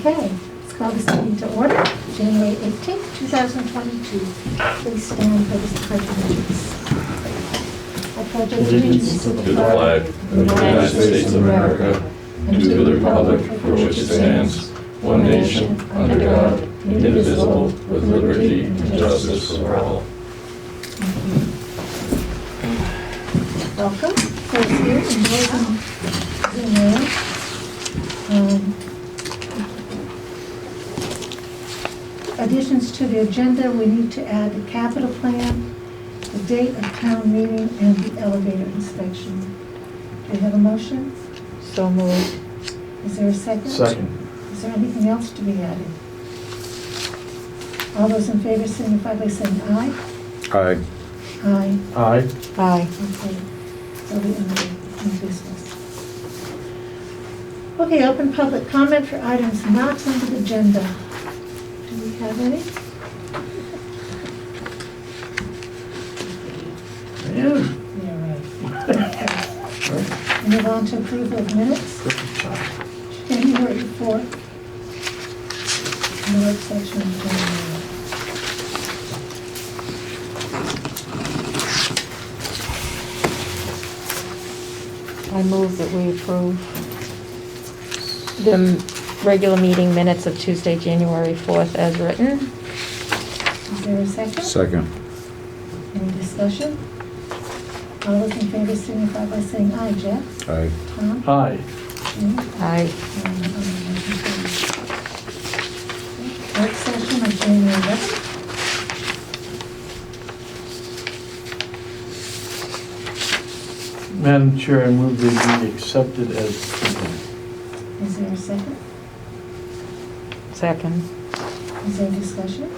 Okay, let's call this meeting to order, January 18th, 2022. Please stand for this pledge of allegiance. I pledge allegiance to the flag of the United States of America and to the republic for which it stands, one nation, under God, indivisible, with liberty and justice for all. Welcome. Those here and those on Zoom land. Additions to the agenda, we need to add the capital plan, the date of town meeting, and the elevator inspection. Do you have a motion? So moved. Is there a second? Second. Is there anything else to be added? All those in favor signify by saying aye. Aye. Aye. Aye. Aye. Okay, so we end the new business. Okay, open public comment for items not on the agenda. Do we have any? Yeah, right. Okay. Move on to approval of minutes. January 4th. No exception of January. I move that we approve the regular meeting minutes of Tuesday, January 4th as written. Is there a second? Second. Any discussion? All those in favor signify by saying aye. Jeff? Aye. Tom? Aye. Jim? Aye. Work session on January 11th. Madam Chair, I move they be accepted as presented. Is there a second? Second. Is there discussion?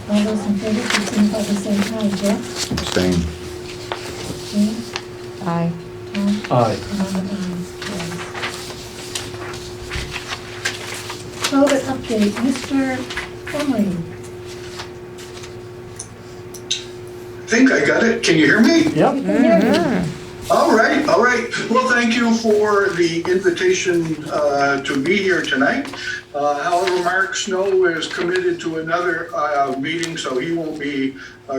All those in favor, please signify by saying aye. Jeff? Abstain. Jim? Aye. Tom? Aye. And I'm an aye. Carries. COVID update, Mr. Emery. I think I got it. Can you hear me? You Yep. can hear me. All right, all right. Well, thank you for the invitation to be here tonight. However, Mark Snow is committed to another meeting, so he won't be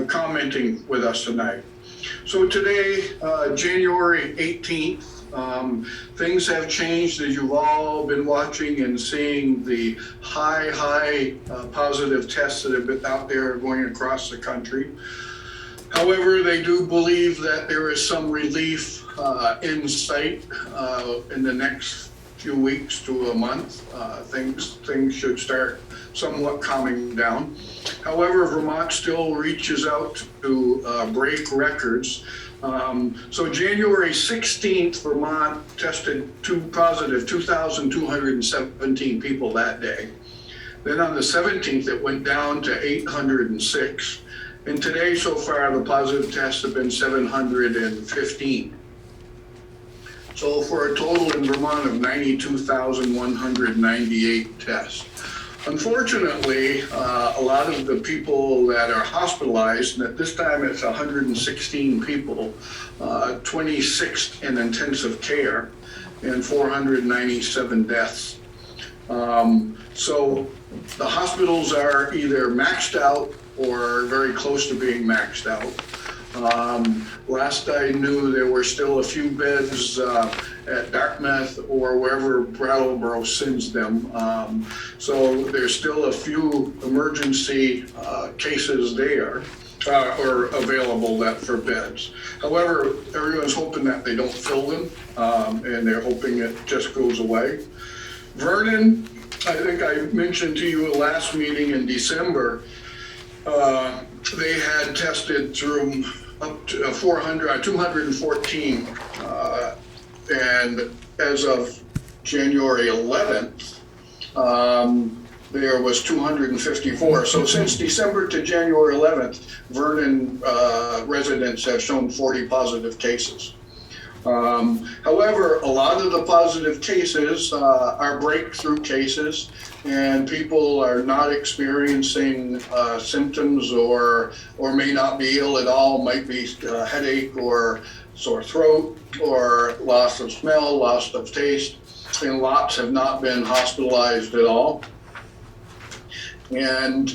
commenting with us tonight. So today, January 18th, things have changed, as you've all been watching and seeing the high positive tests that have been out there going across the country. However, they do believe that there is some relief in sight in the next few weeks to a month. Things should start somewhat calming down. However, Vermont still reaches out to break records. So January 16th, Vermont tested positive 2,217 people that day. Then on the 17th, it went down to 806. And today, so far, the positive tests have been 715. So for a total in Vermont of 92,198 tests. Unfortunately, a lot of the people that are hospitalized, and at this time it's 116 people, 26 in intensive care, and 497 deaths. So the hospitals are either maxed out or very close to being maxed out. Last I knew, there were still a few beds at Dartmouth or wherever Brattleboro sends them. So there's still a few emergency cases there or available for beds. However, everyone's hoping that they don't fill them, and they're hoping it just goes away. Vernon, I think I mentioned to you last meeting in December, they had tested through up to 214, and as of January 11th, there was 254. So since December to January 11th, Vernon residents have shown 40 positive cases. However, a lot of the positive cases are breakthrough cases, and people are not experiencing symptoms or may not be ill at all, might be headache or sore throat or loss of smell, loss of taste. and lots have not been hospitalized at all. And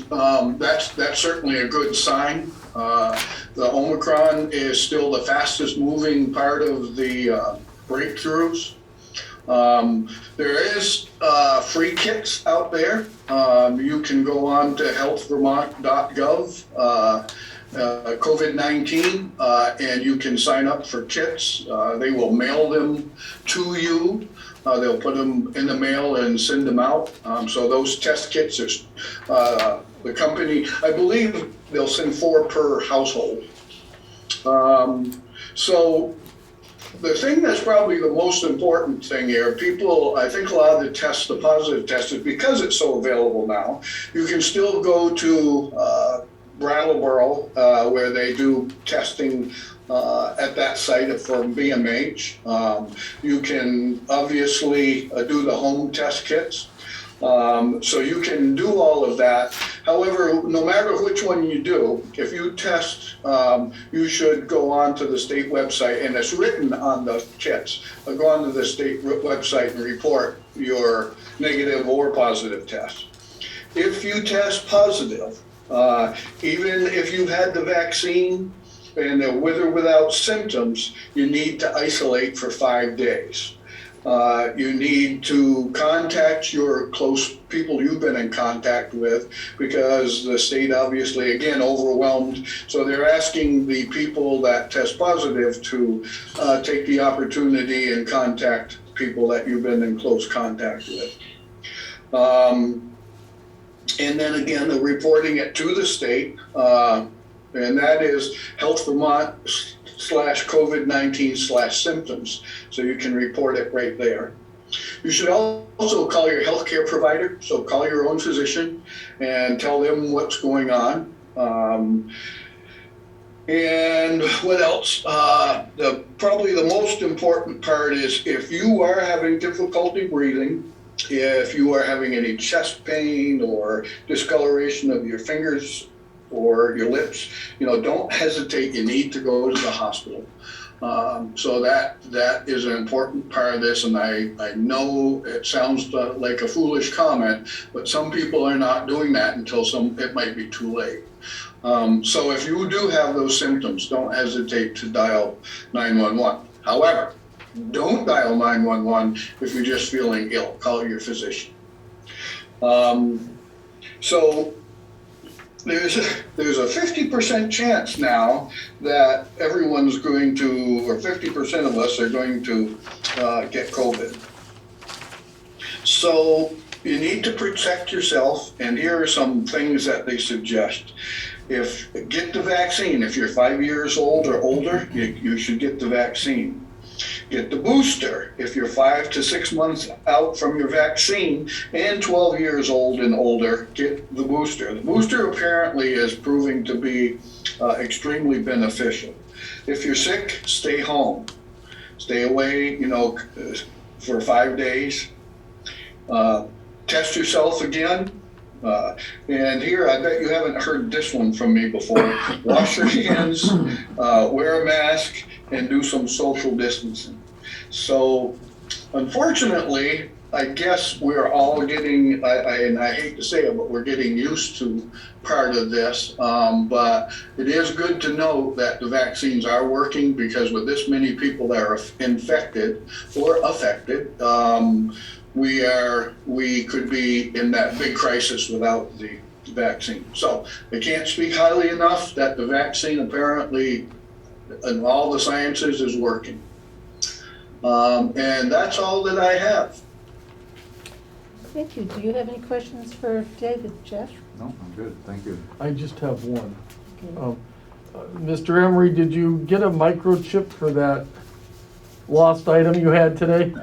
that's certainly a good sign. The Omicron is still the fastest moving part of the breakthroughs. There is free kits out there. You can go on to healthvermont.gov, COVID-19, and you can sign up for kits. They will mail them to you. They'll put them in the mail and send them out. So those test kits are, the company, I believe they'll send 4 per household. So the thing that's probably the most important thing here, people, I think a lot of the tests, the positive tests, is because it's so available now, you can still go to Brattleboro, where they do testing at that site from BMH. You can obviously do the home test kits. So you can do all of that. However, no matter which one you do, if you test, you should go on to the state website, and it's written on the kits. Go on to the state website and report your negative or positive test. If you test positive, even if you've had the vaccine and they're with or without symptoms, you need to isolate for 5 days. You need to contact your close people you've been in contact with, because the state obviously, again, overwhelmed. So they're asking the people that test positive to take the opportunity and contact people that you've been in close contact with. And then again, the reporting it to the state, and that is Health Vermont /COVID-19/symptoms. So you can report it right there. You should also call your healthcare provider. So call your own physician and tell them what's going on. And what else? Probably the most important part is if you are having difficulty breathing, if you are having any chest pain or discoloration of your fingers or your lips, don't hesitate. You need to go to the hospital. So that is an important part of this, and I know it sounds like a foolish comment, but some people are not doing that until it might be too late. So if you do have those symptoms, don't hesitate to dial 911. However, don't dial 911 if you're just feeling ill. Call your physician. So there's a 50% chance now that everyone's going to, or 50% of us are going to get COVID. So you need to protect yourself, and here are some things that they suggest. Get the vaccine. If you're 5 years old or older, you should get the vaccine. Get the booster. If you're 5 to 6 months out from your vaccine and 12 years old and older, get the booster. The booster apparently is proving to be extremely beneficial. If you're sick, stay home. Stay away, for 5 days. Test yourself again. And here, I bet you haven't heard this one from me before. Wash your hands, wear a mask, and do some social distancing. So, unfortunately, I guess we're all getting, and I hate to say it, but we're getting used to part of this. But it is good to know that the vaccines are working, because with this many people that are infected or affected, we could be in that big crisis without the vaccine. So I can't speak highly enough that the vaccine apparently in all the sciences is working. And that's all that I have. Thank you. Do you have any questions for David, Jeff? No, I'm good, thank you. I just have one. Okay. Mr. Emery, did you get a microchip for that lost item you had today?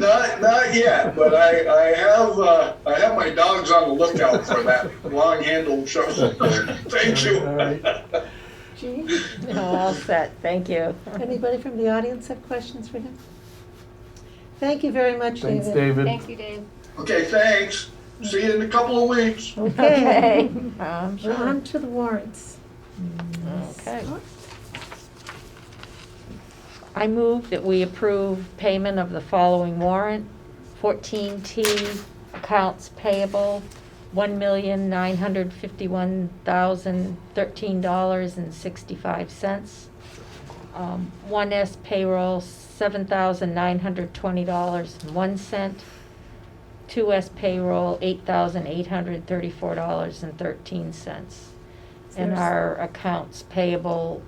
Not yet, but I have my dogs on the lookout for that long-handled shovel. Thank you. All right. Jean? No, all set. Thank you. Anybody from the audience have questions for him? Thank you very much, David. Thanks, David. Thank you, Dave. Okay, thanks. See you in a couple of weeks. Okay. We're on to the warrants. Okay. I move that we approve payment of the following warrant. 14T Accounts Payable, $1,951,013.65. 1S Payroll, $7,920.01. 2S Payroll, $8,834.13. And our accounts payable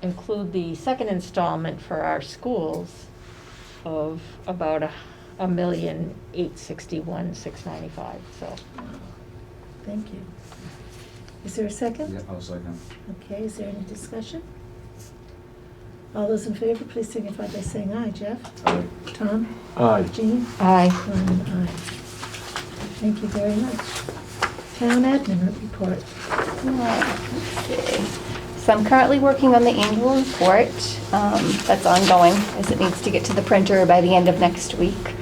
include the second installment for our schools of about $1,861,695. So, Thank you. Is there a second? Yeah, I'll second. Okay, is there any discussion? All those in favor, please signify by saying aye. Jeff? Aye. Tom? Aye. Jean? aye. Norman, aye. Thank you very much. Town admin report. Let's see. So I'm currently working on the annual report. That's ongoing as it needs to get to the printer by the end of next week.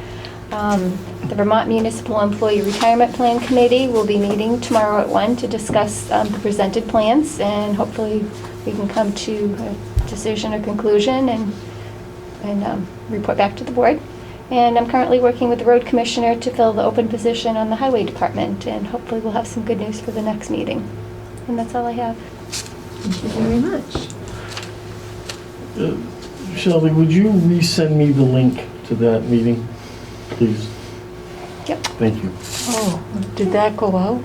The Vermont Municipal Employee Retirement Plan Committee will be meeting tomorrow at 1 to discuss the presented plans, and hopefully we can come to a decision or conclusion and report back to the board. And I'm currently working with the road commissioner to fill the open position on the highway department, and hopefully we'll have some good news for the next meeting. And that's all I have. Thank you very much. Shelby, would you resend me the link to that meeting, please? Yep. Thank you. Oh, did that go out?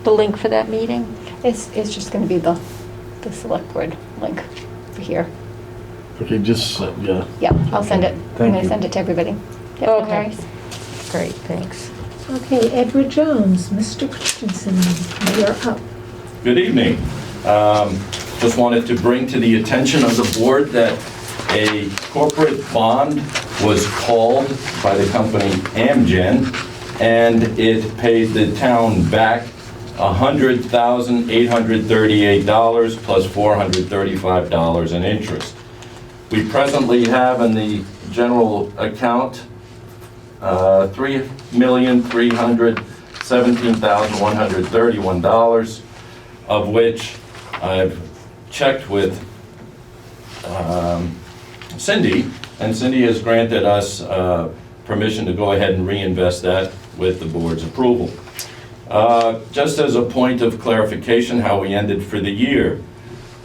The link for that meeting? It's just going to be the Selectboard link for here. Okay, just, yeah. Yeah, I'll send it. I'm Thank going to you. send it to everybody. Yep, no Okay. worries. Great, thanks. Okay, Edward Jones, Mr. Christiansen, you're up. Good evening. Just wanted to bring to the attention of the board that a corporate bond was called by the company Amgen, and it paid the town back $100,838 plus $435 in interest. We presently have in the general account $3,317,131, of which I've checked with Cindy, and Cindy has granted us permission to go ahead and reinvest that with the board's approval. Just as a point of clarification how we ended for the year,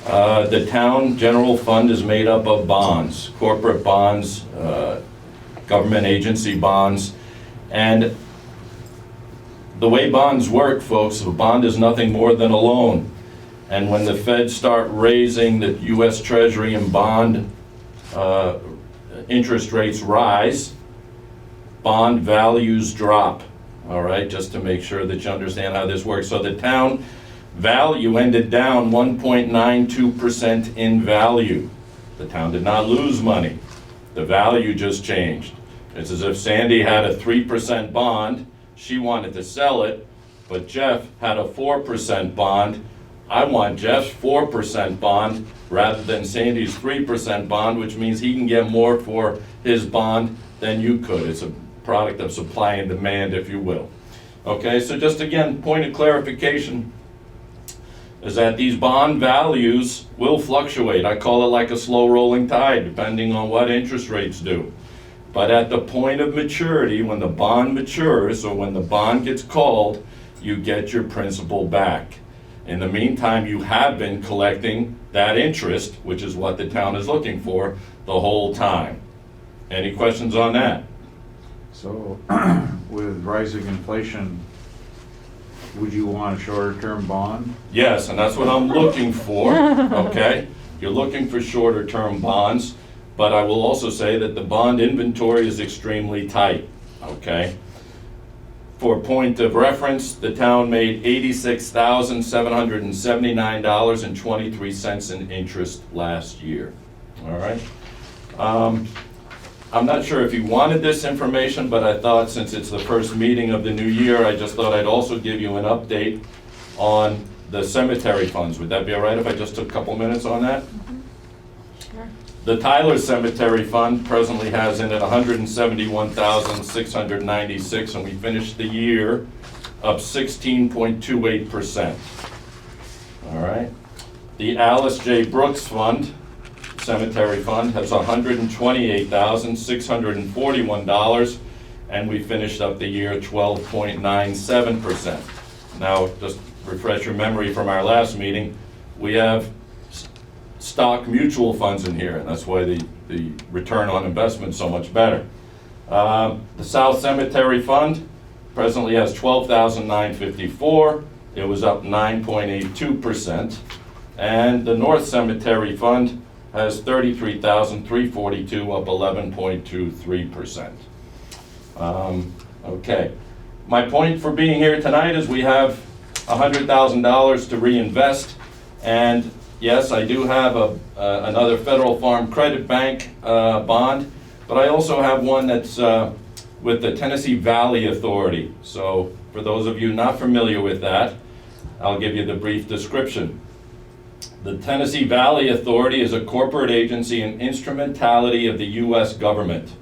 the town general fund is made up of bonds, corporate bonds, government agency bonds, and the way bonds work, folks, a bond is nothing more than a loan. And when the feds start raising the U.S. Treasury and bond interest rates rise, bond values drop, all right, just to make sure that you understand how this works. So the town value ended down 1.92% in value. The town did not lose money. The value just changed. It's as if Sandy had a 3% bond, she wanted to sell it, but Jeff had a 4% bond. I want Jeff's 4% bond rather than Sandy's 3% bond, which means he can get more for his bond than you could. It's a product of supply and demand, if you will. Okay, so just again, point of clarification is that these bond values will fluctuate. I call it like a slow rolling tide, depending on what interest rates do. But at the point of maturity, when the bond matures or when the bond gets called, you get your principal back. In the meantime, you have been collecting that interest, which is what the town is looking for, the whole time. Any questions on that? So, with rising inflation, would you want a shorter-term bond? Yes, and that's what I'm looking for, okay? You're looking for shorter-term bonds, but I will also say that the bond inventory is extremely tight, okay? For point of reference, the town made $86,779.23 in interest last year, all right? I'm not sure if you wanted this information, but I thought since it's the first meeting of the new year, I just thought I'd also give you an update on the cemetery funds. Would that be all right if I just took a couple minutes on that? Sure. The Tyler Cemetery Fund presently has in it $171,696, and we finished the year up 16.28%. All right. The Alice J. Brooks Fund, Cemetery Fund has $128,641, and we finished up the year 12.97%. Now, just refresh your memory from our last meeting, we have stock mutual funds in here, and that's why the return on investment is so much better. The South Cemetery Fund presently has $12,954. It was up 9.82%. And the North Cemetery Fund has $33,342, up 11.23%. Okay. My point for being here tonight is we have $100,000 to reinvest, and yes, I do have another Federal Farm Credit Bank bond, but I also have one that's with the Tennessee Valley Authority. So for those of you not familiar with that, I'll give you the brief description. The Tennessee Valley Authority is a corporate agency and instrumentality of the U.S. government.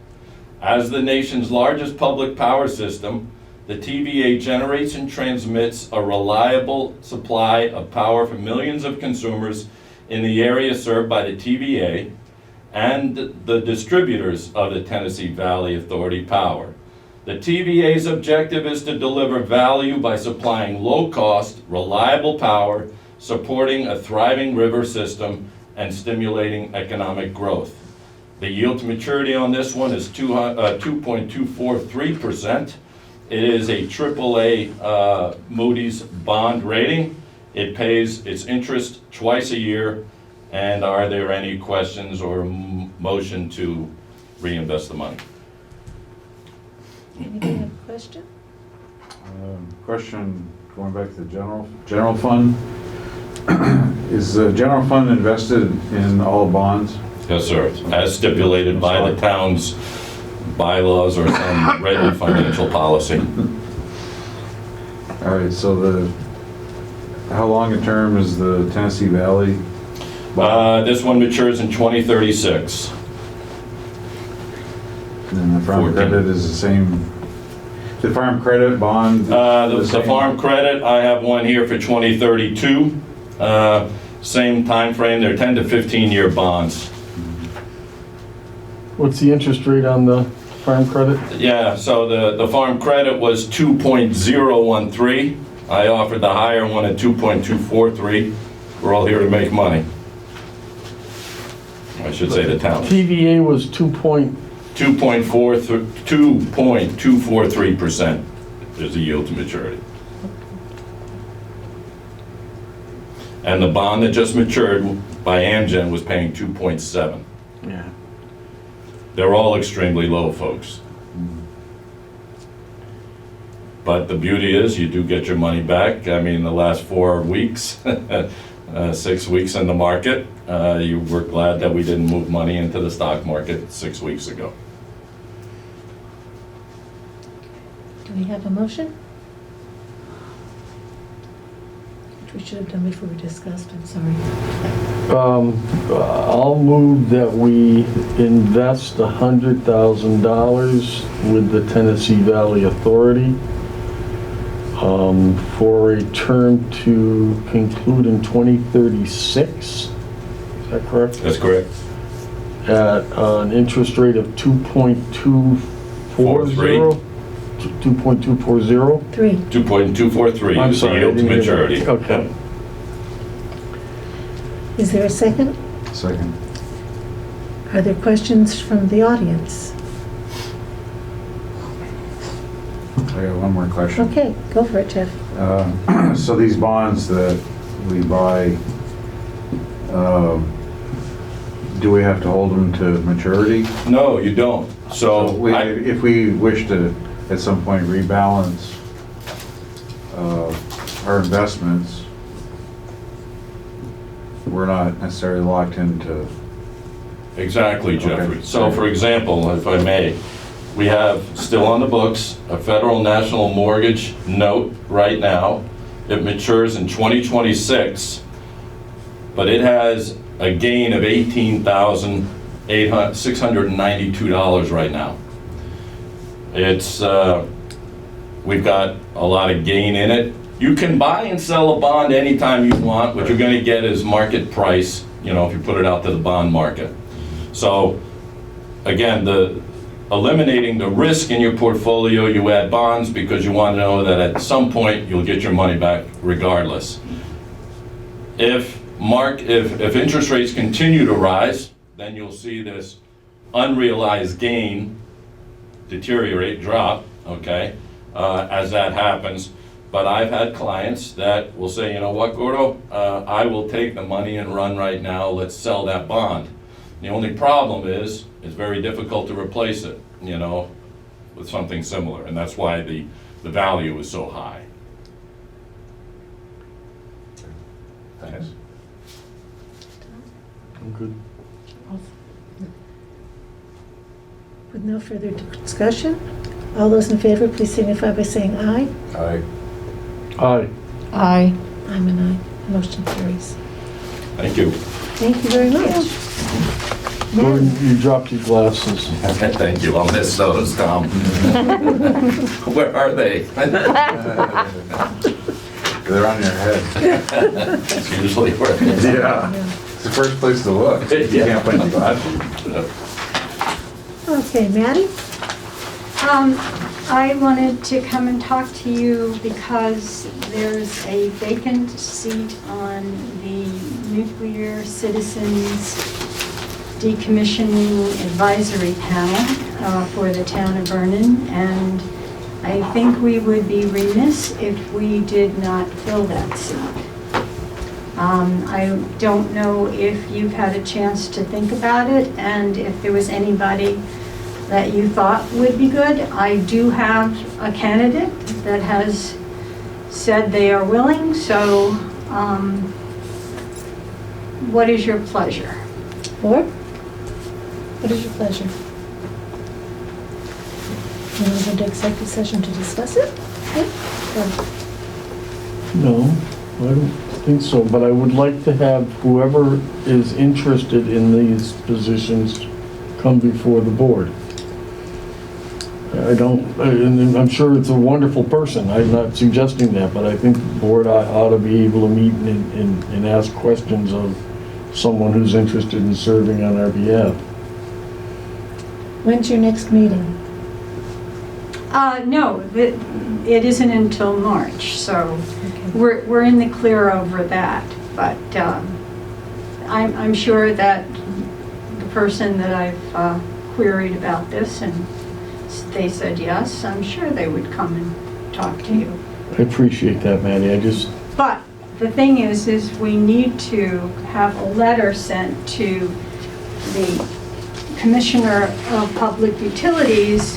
As the nation's largest public power system, the TVA generates and transmits a reliable supply of power for millions of consumers in the area served by the TVA and the distributors of the Tennessee Valley Authority power. The TVA's objective is to deliver value by supplying low-cost, reliable power, supporting a thriving river system, and stimulating economic growth. The yield to maturity on this one is 2.243%. It is a AAA Moody's bond rating. It pays its interest twice a year. And are there any questions or motion to reinvest the money? Anybody have a question? Question, going back to the general fund. Is the general fund invested in all bonds? Yes, sir. As stipulated by the town's bylaws or some written financial policy. All right, so how long a term is the Tennessee Valley? This one matures in 2036. And the farm 14. credit is the same. The farm credit bond? The farm credit, I have one here for 2032. Same time frame. They're 10 to 15 year bonds. What's the interest rate on the farm credit? Yeah, so the farm credit was 2.013. I offered the higher one at 2.243. We're all here to make money. I should say the town. TVA was 2.243% is the yield to maturity. And the bond that just matured by Amgen was paying 2.7. Yeah. They're all extremely low, folks. But the beauty is you do get your money back. I mean, the last 4 weeks, 6 weeks in the market, you were glad that we didn't move money into the stock market 6 weeks ago. Do we have a motion? Which we should have done before we discussed, I'm sorry. I'll move that we invest $100,000 with the Tennessee Valley Authority for a term to conclude in 2036. Is that correct? That's correct. At an interest rate of 2.240? 2.240? 3. 2.243 I'm is the sorry, I yield to didn't hear maturity. that. Okay. Is there a second? Second. Are there questions from the audience? I got one more question. Okay, go for it, Jeff. So these bonds that we buy, do we have to hold them to maturity? No, you don't. So If we wish to, at some point, rebalance our investments, we're not necessarily locked into... Exactly, Jeffrey. Okay. So for example, if I may, we have still on the books a federal national mortgage note right now. It matures in 2026, but it has a gain of $18,692 right now. It's, we've got a lot of gain in it. You can buy and sell a bond anytime you want. What you're gonna get is market price. you know, if you put it out to the bond market. So, again, eliminating the risk in your portfolio, you add bonds because you want to know that at some point you'll get your money back regardless. If interest rates continue to rise, then you'll see this unrealized gain deteriorate, drop, okay, as that happens. But I've had clients that will say, you know what, Gordo, I will take the money and run right now, let's sell that bond. The only problem is, it's very difficult to replace it, you know, with something similar, and that's why the value is so high. Thanks. I'm good. With no further discussion, all those in favor, please signify by saying aye. Aye. Aye. Aye. I'm an aye. Motion carries. Thank you. Thank you very much. Gordon, you dropped your glasses. Thank you, I'll miss those, Tom. Where are they? They're on your head. That's usually where it is. Yeah. It's the first place to look. You can't find the glasses. Okay, Maddy? I wanted to come and talk to you because there's a vacant seat on the Nuclear Citizens Decommissioning Advisory Panel for the town of Vernon, and I think we would be remiss if we did not fill that seat. I don't know if you've had a chance to think about it and if there was anybody that you thought would be good. I do have a candidate that has said they are willing, so what is your pleasure? Or, what is your pleasure? You want to go to executive session to discuss it? Okay. No, I don't think so, but I would like to have whoever is interested in these positions come before the board. And I'm sure it's a wonderful person, I'm not suggesting that, but I think the board ought to be able to meet and ask questions of someone who's interested in serving on our behalf. When's your next meeting? No, it isn't until March, so we're in the clear over that. But I'm sure that the person that I've queried about this, and they said yes, I'm sure they would come and talk to you. I appreciate that, Maddy, But the thing is we need to have a letter sent to the Commissioner of Public Utilities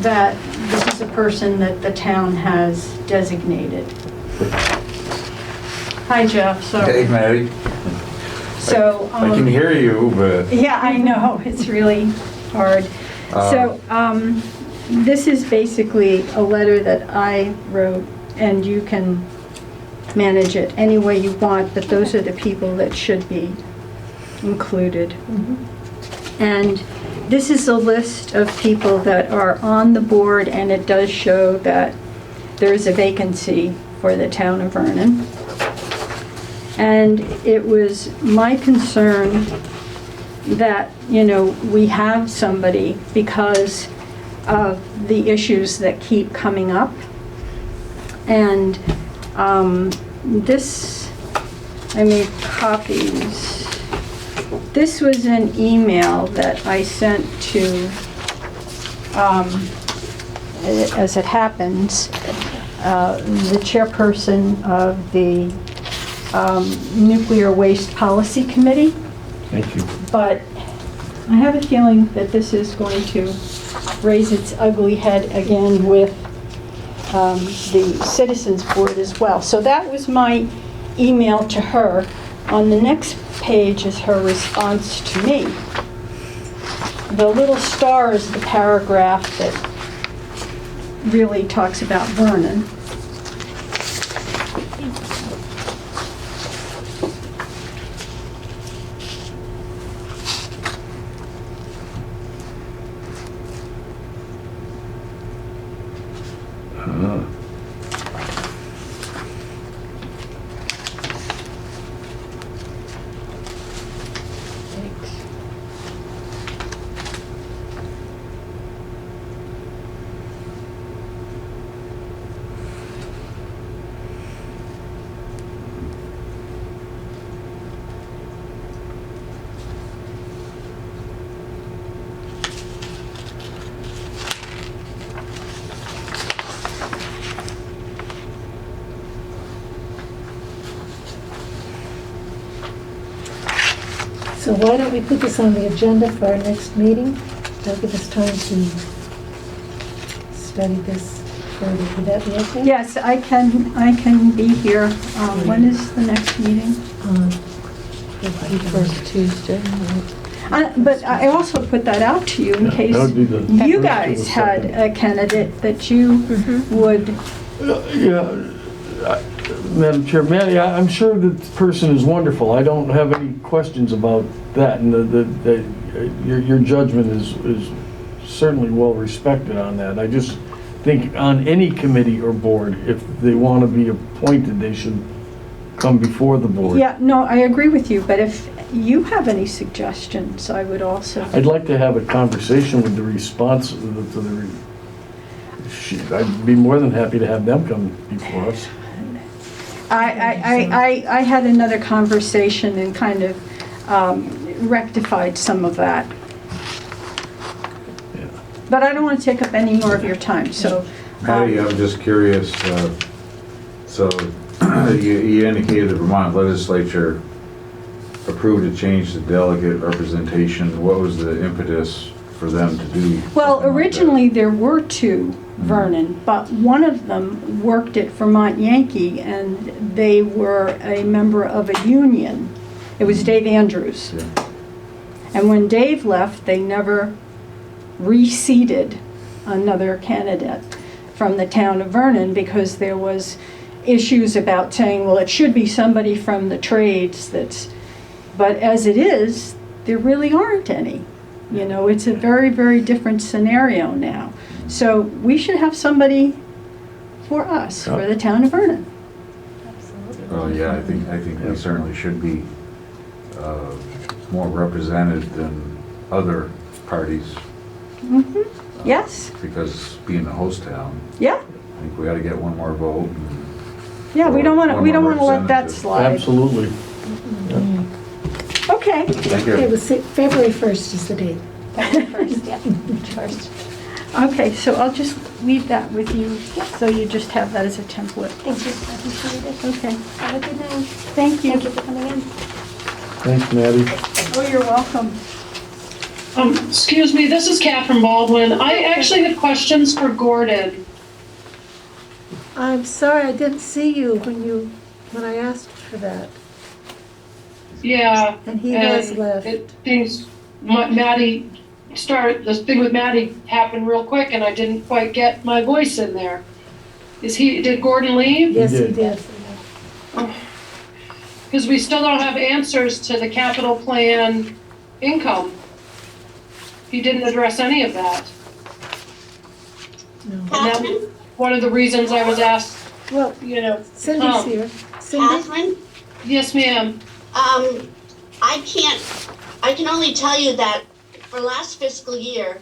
that this is a person that the town has designated. Hi, Jeff. Hey, Maddy. So I can hear you, but... yeah, I know, it's really hard. So this is basically a letter that I wrote, and you can manage it any way you want, but those are the people that should be included. And this is a list of people that are on the board, and it does show that there is a vacancy for the town of Vernon. And it was my concern that, you know, we have somebody because of the issues that keep coming up. And this, I made copies. This was an email that I sent to, as it happens, the chairperson of the Nuclear Waste Policy Committee. Thank you. But I have a feeling that this is going to raise its ugly head again with the Citizens Board as well. So that was my email to her. On the next page is her response to me. The little star is the paragraph that really talks about Vernon. So why don't we put this on the agenda for our next meeting? That'll give us time to study this further. Would that be okay? Yes, I can be here. When is the next meeting? First Tuesday. But I also put that out to you in case That would be the you first guys or the had second. a candidate that you would, Madam Chair, Maddy, I'm sure that the person is wonderful. I don't have any questions about that, and your judgment is certainly well respected on that. I just think on any committee or board, if they want to be appointed, they should come before the board. yeah, no, I agree with you, but if you have any suggestions, I would also. I'd like to have a conversation with the response, I'd be more than happy to have them come before us. I had another conversation and kind of rectified some of that. Yeah. But I don't want to take up any more of your time, so. Maddy, I'm just curious, so you indicated the Vermont legislature approved to change the delegate representation. What was the impetus for them to do? Well, something like that? originally there were two Vernon, but one of them worked at Vermont Yankee and they were a member of a union. It was Dave Andrews. Yeah. And when Dave left, they never reseated another candidate from the town of Vernon because there was issues about saying, well, it should be somebody from the trades but as it is, there really aren't any. You know, it's a very, very different scenario now. So we should have somebody for us, for the town of Vernon. Well, yeah, I think we certainly should be more represented than other parties. Yes, Because being the host town, yeah, I think we ought to get one more vote. yeah, we don't want One to more let that representative. slide. Absolutely. Okay, Thank Okay, you. well, February 1st is the date. First, yeah, first. okay, so I'll just leave that with you, so you just have that as a template. Thank you. I appreciate it. Okay, Have a good night. thank you. Thank you for coming in. Thanks, Maddy. Oh, you're welcome. Excuse me, this is Catherine Baldwin. I actually have questions for Gordon. I'm sorry, I didn't see you when I asked for that. Yeah. And he has and left. this thing with Maddy happened real quick and I didn't quite get my voice in there. Did Gordon leave? Yes, he did. did. Because we still don't have answers to the capital plan income. He didn't address any of that. No. And that was one of the reasons I was asked, Well, Cindy's here. Cindy? Catherine, yes, ma'am. I can only tell you that for last fiscal year,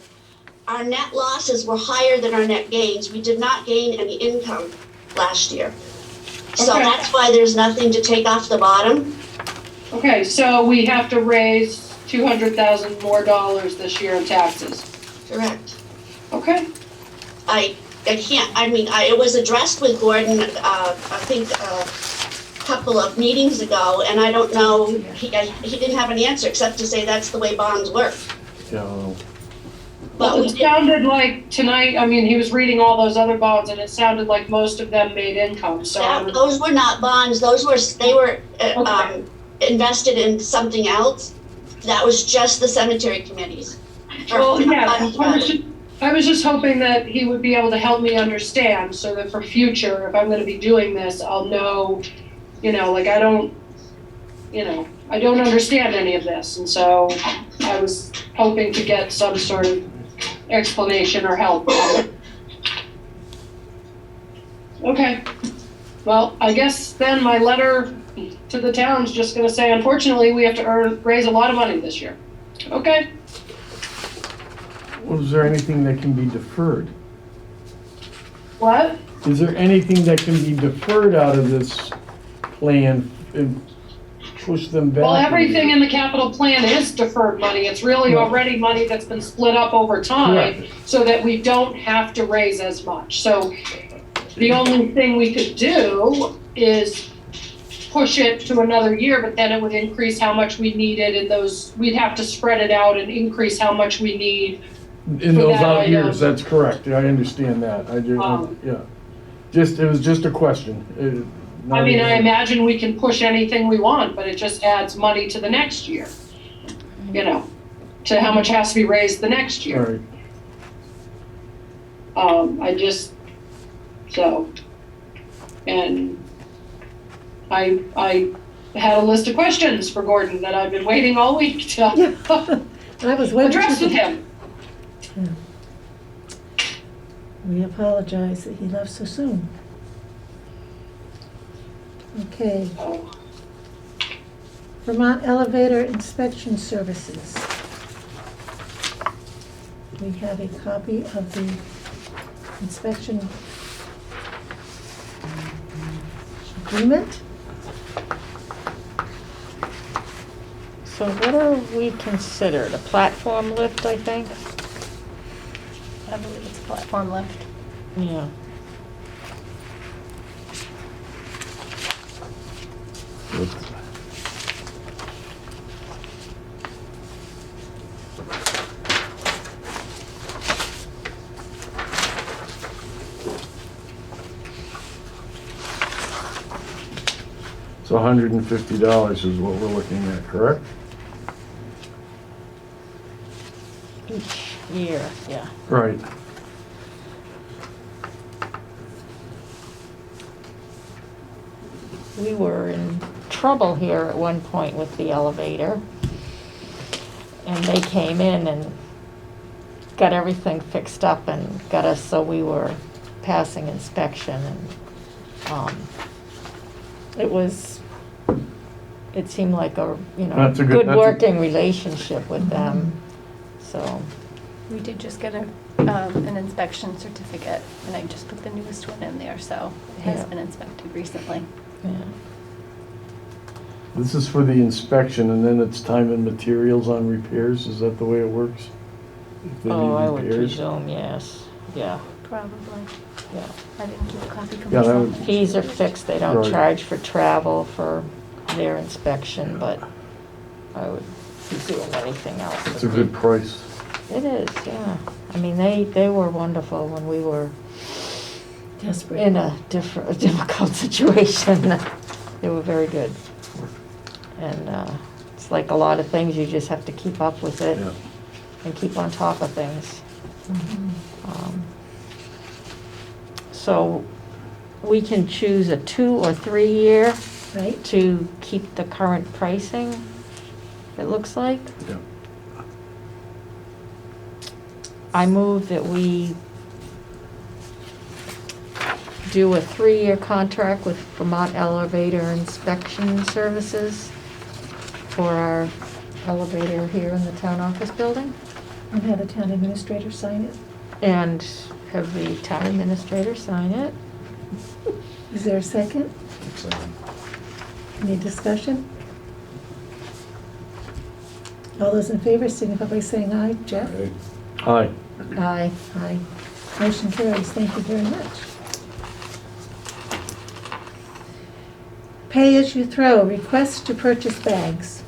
our net losses were higher than our net gains. We did not gain any income last year. So Okay. that's why there's nothing to take off the bottom. Okay, so we have to raise $200,000 more this year in taxes. Correct. Okay. I can't, it was addressed with Gordon, I think, a couple of meetings ago, and I don't know, he didn't have an answer except to say that's the way bonds work. Yeah, But we It did, sounded like tonight, he was reading all those other bonds, and it sounded like most of them made income, so. those were not bonds, they were Okay. invested in something else. That was just the cemetery committees. Well, yeah, I was just hoping that he would be able to help me understand, so that for future, if I'm gonna be doing this, I'll know, I don't understand any of this, and so I was hoping to get some sort of explanation or help. Okay, well, I guess then my letter to the town's just gonna say, unfortunately, we have to raise a lot of money this year. Okay, Was there anything that can be deferred? what? Is there anything that can be deferred out of this plan and push them back? Well, everything in the capital plan is deferred money. It's really already money that's been split up over time Correct. so that we don't have to raise as much. So the only thing we could do is push it to another year, but then it would increase how much we needed and we'd have to spread it out and increase how much we need. In For those that out item. years, that's correct, I understand that, yeah. It was just a question. I mean, I imagine we can push anything we want, but it just adds money to the next year, to how much has to be raised the next All year. right, And I had a list of questions for Gordon that I've been waiting all week to I was waiting. address with him. We apologize that he left so soon. Okay. Vermont Elevator Inspection Services. We have a copy of the inspection agreement. So what are we considered? A platform lift, I think? I believe it's a platform lift. Yeah. so $150 is what we're looking at, correct? Each year, yeah. Right. We were in trouble here at one point with the elevator. And they came in and got everything fixed up and got us so we were passing inspection and, it seemed like a, That's a good good- working relationship with them, so. We did just get an inspection certificate, and I just put the newest one in there, so it has Yeah. been inspected recently. Yeah. This is for the inspection, and then it's time and materials on repairs, is that the way it works? If they Oh, need I would repairs? presume, yes, yeah, Probably. yeah. I didn't keep a copy for Yeah, that myself. would- Fees are fixed, they don't Right. charge for travel for their inspection, but I would presume anything else. It's a would be- good price. It is, yeah. I mean, they were wonderful when we were Desperate. in a difficult situation. They were very good. And it's like a lot of things, you just have to keep up with it Yeah. and keep on top of things. So we can choose a 2 or 3 year Right? to keep the current pricing, it looks like. Yeah. I move that we do a 3-year contract with Vermont Elevator Inspection Services for our elevator here in the town office building, And have the town administrator sign it. and have the town administrator sign it. Is there a second? Any discussion? All those in favor signify by saying aye. Jeff? Hi. Aye. Aye. Motion carries. Thank you very much. Pay as you throw, request to purchase bags.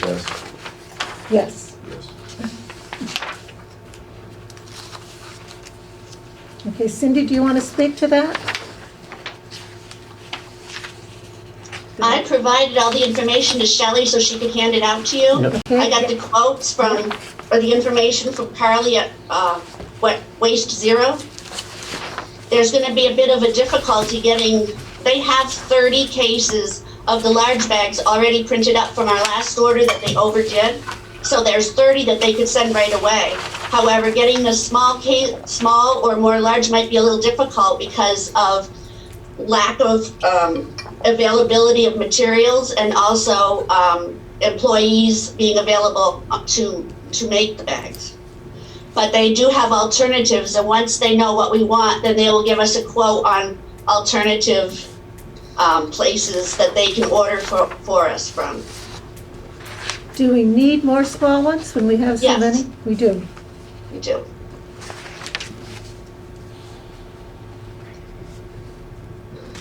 Yes. Yes. Yes. Okay, Cindy, do you want to speak to that? I provided all the information to Shelley so she could hand it out to you. Yep. I got the quotes or the information from Carly at Waste Zero. There's gonna be a bit of a difficulty they have 30 cases of the large bags already printed up from our last order that they overdid. So there's 30 that they could send right away. However, getting the small or more large might be a little difficult because of lack of availability of materials and also employees being available to make the bags. But they do have alternatives, and once they know what we want, then they will give us a quote on alternative places that they can order for us from. Do we need more small ones when we have so Yes. many? We do. We do.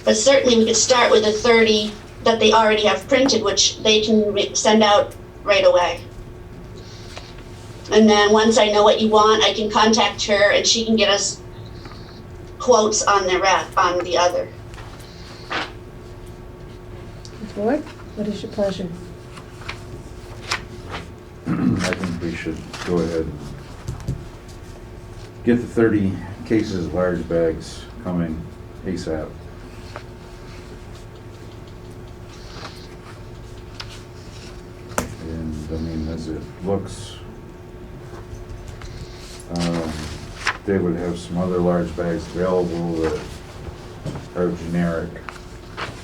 But certainly we could start with the 30 that they already have printed, which they can send out right away. And then once I know what you want, I can contact her and she can get us quotes on the other. Board, what is your pleasure? I think we should go ahead and get the 30 cases of large bags coming ASAP. And I mean, as it looks, they would have some other large bags available that are generic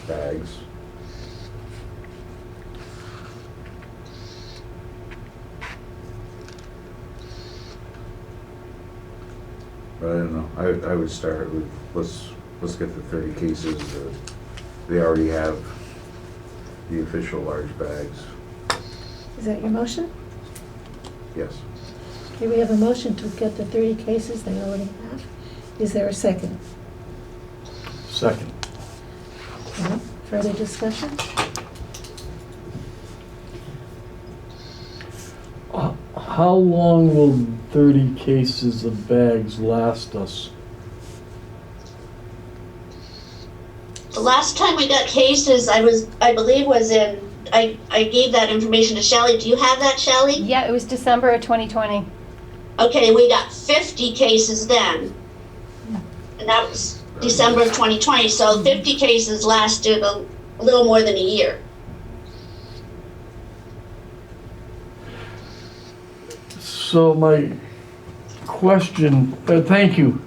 bags. But I don't know, I would start with, let's get the 30 cases that they already have, the official large bags. Is that your motion? Yes. Okay, we have a motion to get the 30 cases they already have. Is there a second? Second. Okay, further discussion? How long will 30 cases of bags last us? The last time we got cases, I believe was in, I gave that information to Shelley. Do you have that, Shelley? Yeah, it was December of 2020. Okay, we got 50 cases then. And that was December of 2020, so 50 cases lasted a little more than a year. So my question, thank you,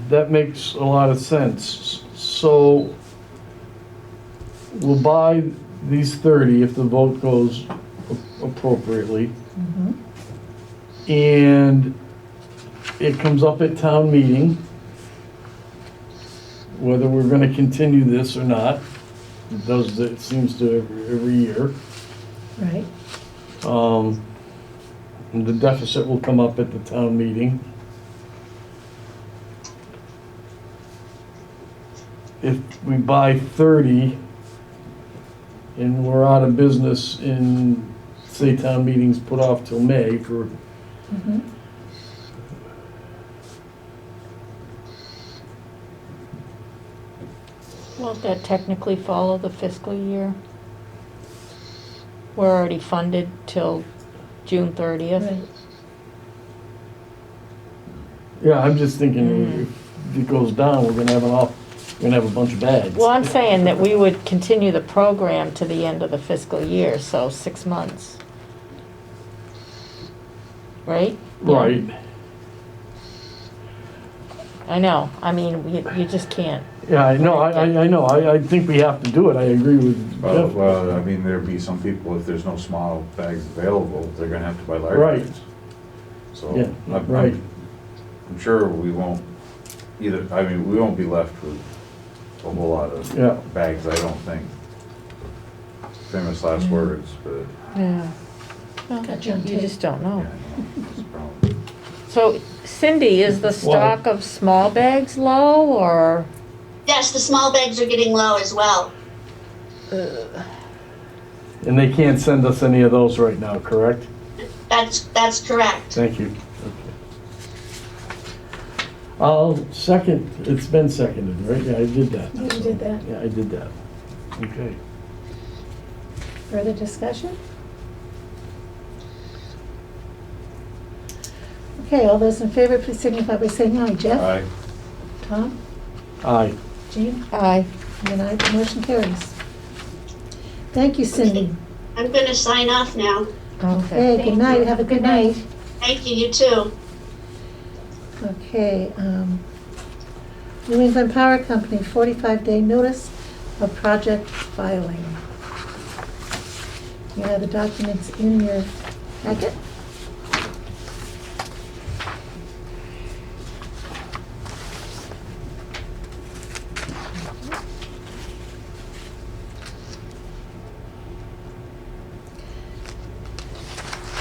that makes a lot of sense. So we'll buy these 30 if the vote goes appropriately. And it comes up at town meeting, whether we're gonna continue this or not. It seems to every year. Right. And the deficit will come up at the town meeting. If we buy 30 and we're out of business in, say, town meetings put off till May for, Won't that technically follow the fiscal year? We're already funded till June 30th. Right. yeah, I'm just thinking if it goes down, we're gonna have a bunch of bags. Well, I'm saying that we would continue the program to the end of the fiscal year, so 6 months. Right? Right. I know, I mean, you just can't. Yeah, I know, I know, I think we have to do it, I agree with Jeff. Well, I mean, there'd be some people, if there's no small bags available, they're gonna have to buy large Right. bags. So, Yeah, I'm right. I'm sure we won't we won't be left with a whole lot of Yeah. bags, I don't think. Famous last words, but, Yeah. Well, Got you on you tape. just don't yeah, know. that's a problem. So Cindy, is the stock of small bags low or? Yes, the small bags are getting low as well. And they can't send us any of those right now, correct? That's correct. Thank you. I'll second, it's been seconded, right? Yeah, I did that. You did that. Yeah, I did that. Okay. Further discussion? Okay, all those in favor, please signify by saying aye. Jeff? Aye. Tom? Aye. Jean? Aye. And I, the motion carries. Thank you, Cindy. I'm gonna sign off now. Okay. Okay, good night, have a good night. Thank you, you too. Okay, New England Power Company, 45-day notice of project filing. You have the documents in your packet.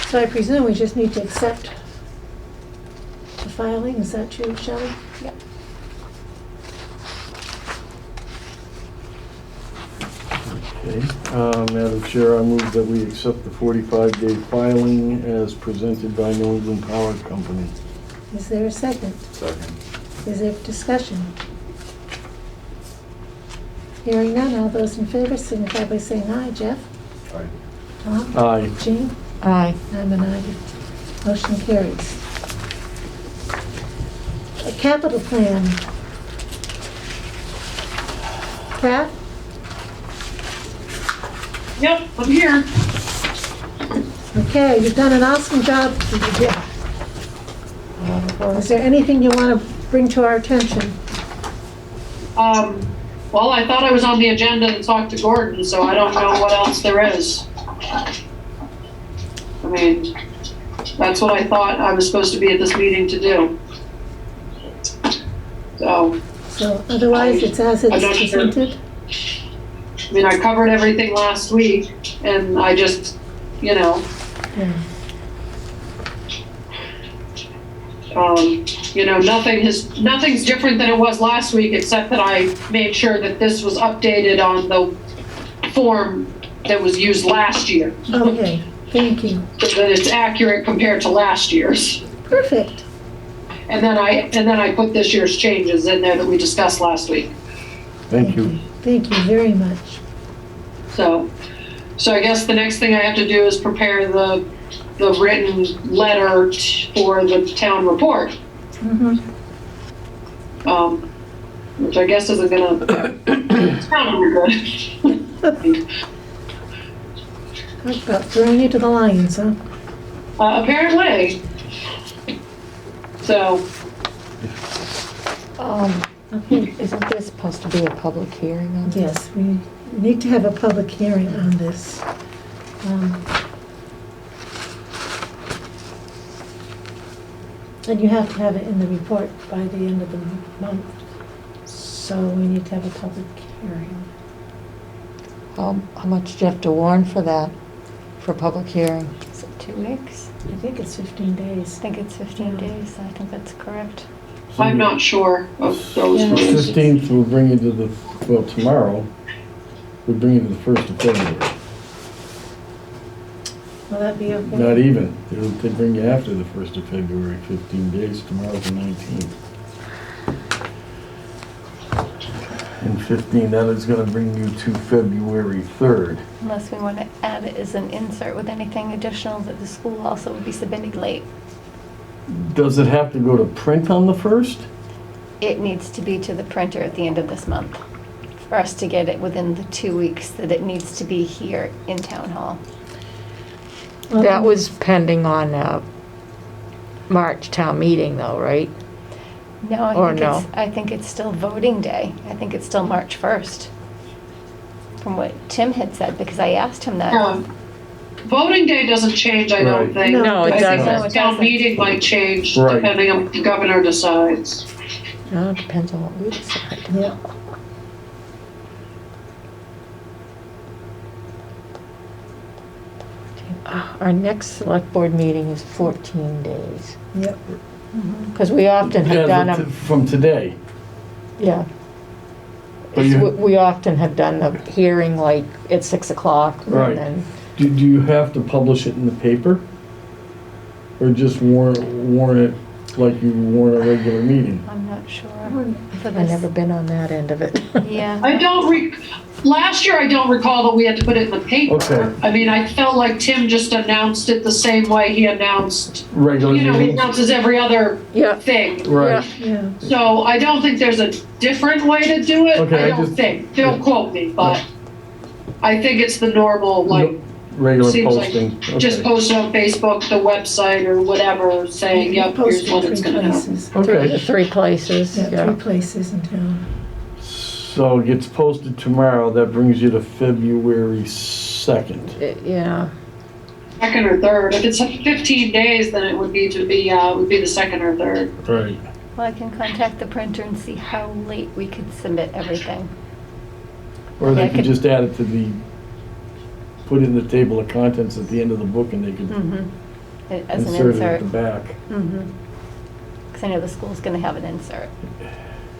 So I presume we just need to accept the filing, is that true, Shelley? Yep. Okay, Madam Chair, I move that we accept the 45-day filing as presented by New England Power Company. Is there a second? Second. Is there discussion? Hearing none, all those in favor signify by saying aye. Jeff? Aye. Tom? Aye. Jean? Aye. I'm an aye. Motion carries. A capital plan. Pat? Yep, I'm here. Okay, you've done an awesome job. Is there anything you want to bring to our attention? Well, I thought I was on the agenda to talk to Gordon, so I don't know what else there is. I mean, that's what I thought I was supposed to be at this meeting to do. So, So otherwise, it's as I'm it's not sure. presented? I mean, I covered everything last week, and I just, you know, Yeah. you know, nothing's different than it was last week, except that I made sure that this was updated on the form that was used last year. Okay, thank you. So that it's accurate compared to last year's. Perfect. And then I put this year's changes in there that we discussed last week. Thank you. Thank you very much. So I guess the next thing I have to do is prepare the written letter for the town report. Mhm. Which I guess isn't gonna sound very good. Talk about throwing you to the lions, huh? Apparently. So, Okay. Isn't there supposed to be a public hearing on this? Yes, we need to have a public hearing on this. And you have to have it in the report by the end of the month. So we need to have a public hearing. How much do you have to warn for that, for public hearing? Is it 2 weeks? I think it's 15 I days. think it's 15 days. I think that's correct. I'm not sure of those Yeah. rules. 15th will bring you to the, well, tomorrow would bring you to the 1st of February. Will that be okay? Not even. They'll bring you after the 1st of February, 15 days. Tomorrow's the 19th. And 15, that is going to bring you to February 3rd. Unless we want to add it as an insert with anything additional that the school also would be submitting late. Does it have to go to print on the 1st? It needs to be to the printer at the end of this month for us to get it within the 2 weeks that it needs to be here in town hall. Well, That was pending on March town meeting though, right? No, Or no? I think it's still voting day. I think it's still March 1st. From what Tim had said, because I asked him that. Voting day doesn't change, I don't Right. think. No, it I think doesn't. No, the it town doesn't. meeting might change Right. depending on what the governor decides. No, it depends on what we decide. Yeah. Our next select board meeting is 14 days. Yep. Because we often have done them, From today. yeah. But you- We often have done the hearing like at 6 o'clock. Right. And then, Do you have to publish it in the paper? Or just warn it like you warn a regular meeting? I'm not sure. For I've this. never been on that end of it. Yeah. Last year, I don't recall that we had to put it in the paper. Okay. I mean, I felt like Tim just announced it the same way he announced, Regular he meetings? announces every other Yeah. thing. Right. Yeah. So I don't think there's a different way to do it. Okay, I I don't just- think. Don't quote me, but I think it's the normal, like, Regular seems like posting? just Okay. post it on Facebook, the website, or whatever, saying, yep, Post here's when in it's 3 gonna happen. places. Okay, Three places, Yeah, yeah. 3 places in town. so it gets posted tomorrow, that brings you to February 2nd. Yeah. Second or third. If it's 15 days, then it would be would be the second or third. Right. Well, I can contact the printer and see how late we could submit everything. Or they Yeah, I could could- just add it to put it in the table of contents at the end of the book and they could As an insert it at insert. the back. Because I know the school's going to have an insert.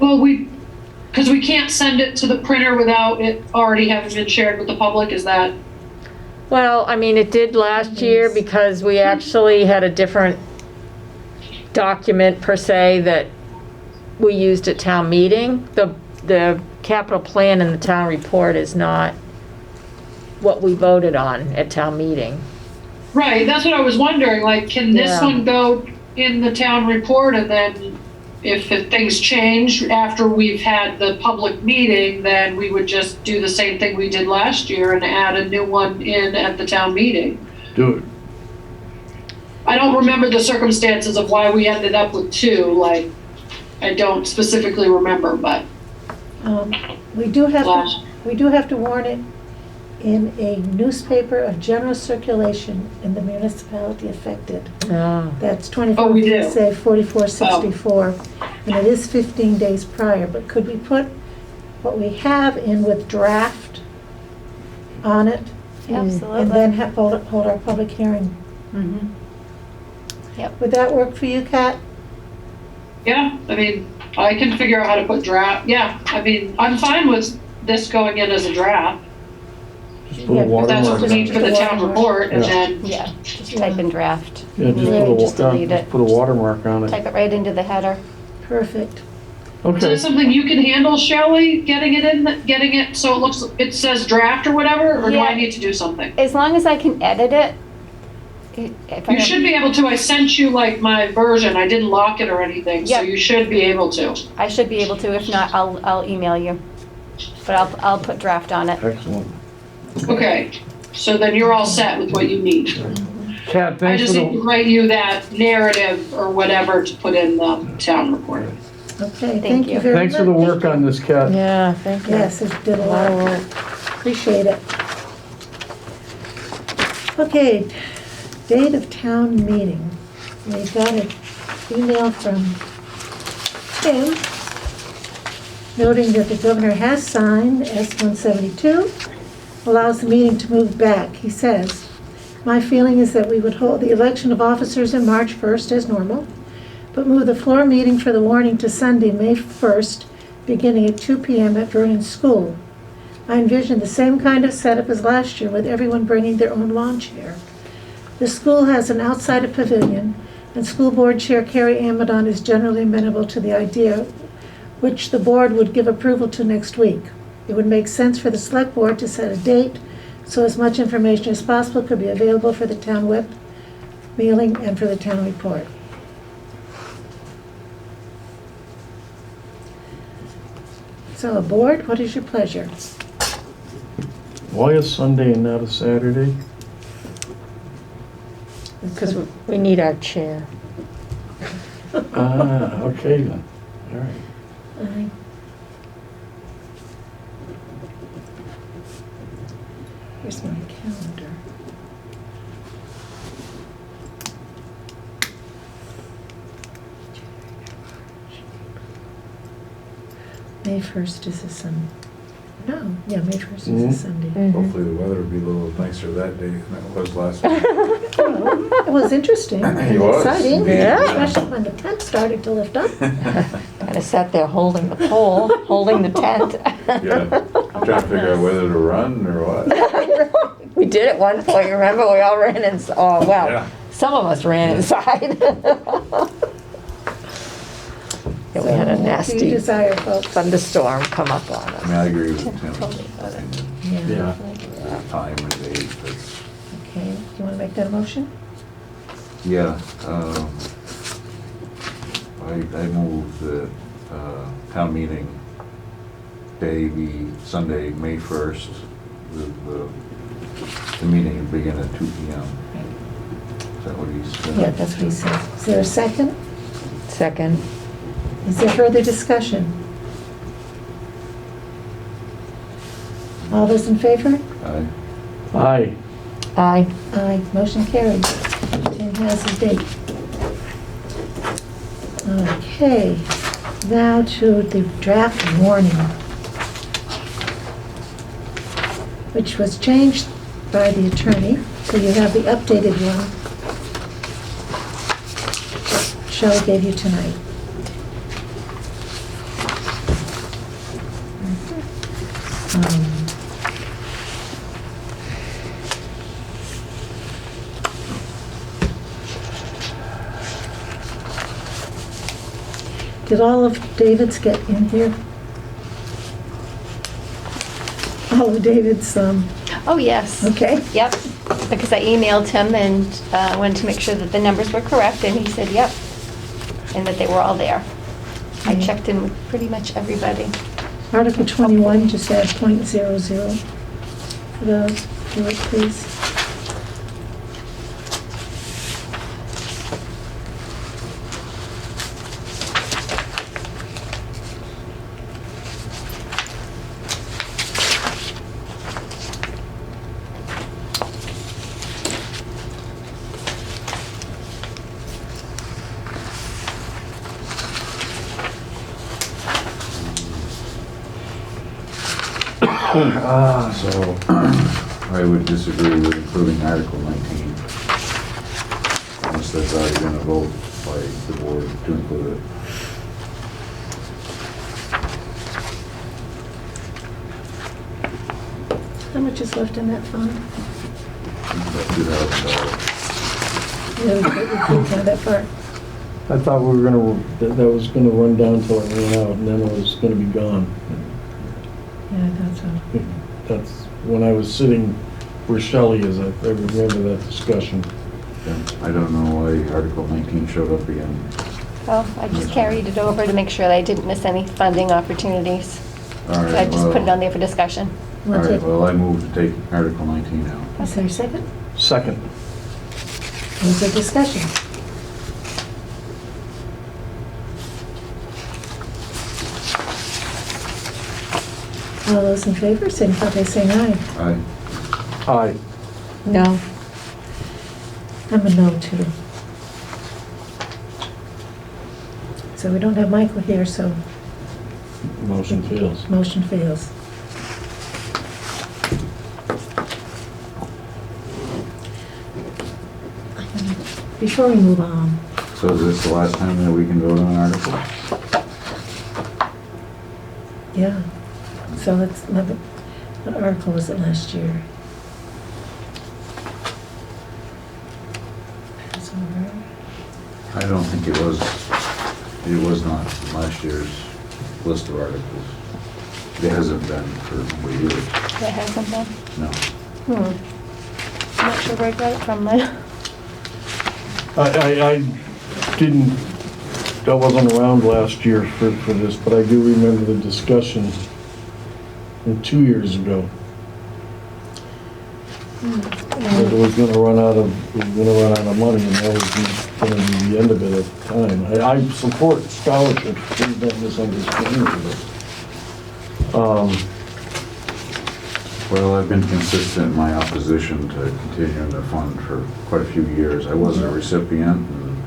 Well, we because we can't send it to the printer without it already having been shared with the public, is that? Well, I mean, it did last year because we actually had a different document per se that we used at town meeting. The capital plan and the town report is not what we voted on at town meeting. Right, that's what I was wondering, like, can this Yeah. one go in the town report, and then if things change after we've had the public meeting, then we would just do the same thing we did last year and add a new one in at the town meeting? Do it. I don't remember the circumstances of why we ended up with two, like, I don't specifically remember, but We do last, have to warn it in a newspaper of general circulation in the municipality affected. Oh. That's 24 Oh, we do? VSA 4464, and it is 15 days prior. But could we put what we have in with draft on it? Absolutely. And then hold our public hearing? Mhm. Yep. Would that work for you, Kat? yeah, I mean, I can figure out how to put draft, yeah, I mean, I'm fine with this going in as a draft, Just put a Yeah, if that's what we watermark. need for the town report, and Yeah. then, Yeah, just type in draft. Yeah, just Yeah, put just delete it. a watermark on it. Type it right into the header. Perfect. is Okay. that something you can handle, Shelley, getting it so it says draft or whatever, or do I Yeah. need to do something? As long as I can edit it. If I You don't- should be able to, I sent you like my version, I didn't lock it or anything, so Yeah. you should be able to. I should be able to, if not, I'll email you. But I'll put draft on it. Excellent. Okay, so then you're all set with what you need. Kat, I thanks just for need to the, write you that narrative or whatever to put in the town report. Okay, Thank thank you you. very much. thanks for the work on this, Kat. Yeah, thank you. Yes, it did a lot of work. Appreciate it. Okay, date of town meeting. We got an email from Tim noting that the governor has signed S-172, allows the meeting to move back. He says, "My feeling is that we would hold the election of officers in March 1st as normal, but move the floor meeting for the warning to Sunday, May 1st, beginning at 2 p.m. at Vernon School. I envision the same kind of setup as last year with everyone bringing their own lawn chair. The school has an outside pavilion, and School Board Chair Carrie Amadon is generally amenable to the idea, which the board would give approval to next week. It would make sense for the Select Board to set a date so as much information as possible could be available for the town web mailing and for the town report." So, board, what is your pleasure? Why is Sunday and not a Saturday? Because we need our chair. Ah, okay then. All right. Here's my calendar. May 1st is a Sunday. No, yeah, May 1st is a Mhm. Sunday. Hopefully the weather will be a little nicer that day than it was last week. Well, it was interesting and It was. exciting, Yeah. especially when the tent started to lift up. Kind of sat there holding the pole, holding the tent. Yeah, trying to figure out whether to run or what. We did at one point, remember? We all ran inside, oh, well, Yeah. some of us ran inside. Yeah, we had a So, what do you nasty desire, folks? thunderstorm come up on I us. mean, I agree with Tim. Totally got it. Yeah. Time and date, that's, Okay, you want to make that a motion? yeah, I move that, town meeting day be Sunday, May 1st. The meeting will begin at 2 p.m. Is that what he's saying? Yeah, that's what he said. Is there a second? Second. Is there further discussion? All those in favor? Aye. Aye. Aye. Aye, motion carried. Tim has his date. Okay, now to the draft warning, which was changed by the attorney, so you have the updated one Shelley gave you tonight. Did all of David's get in here? All of David's, Oh, yes. okay. Yep, because I emailed him and wanted to make sure that the numbers were correct, and he said, yep, and that they were all there. I Okay. checked in with pretty much everybody. Article 21, just add .00 for those, do it, please. So, I would disagree with including Article 19. Unless that's already been a vote by the board to include it. How much is left in that fund? About $2,000. Yeah, we can't that far. I thought we were gonna, that was gonna run down till it ran out, and then it was gonna be gone. Yeah, I thought so. That's when I was sitting where Shelley is, I remember that discussion. Yeah, I don't know why Article 19 showed up again. Well, I just carried it over to make sure that I didn't miss any funding opportunities. All So I right, just put it well, on there for discussion. all Want to right, take, well, I move to take Article 19 out. is there a second? Second. Was there discussion? All those in favor, signify by saying aye. Aye. Aye. No. I'm a no too. So we don't have Michael here, so Motion fails. motion fails. Before we move on, So is this the last time that we can vote on an article? yeah, so let's, what article was it last year? Passover. I don't think it was not last year's list of articles. It hasn't been for a number of years. That hasn't been? No. I'm not sure where I got it from then. I didn't, I wasn't around last year for this, but I do remember the discussion 2 years ago. That it was gonna run out of money, and that was gonna be the end of it at the time. I support scholarships, please don't misunderstand me, but, Well, I've been consistent in my opposition to continuing the fund for quite a few years. I was a recipient, and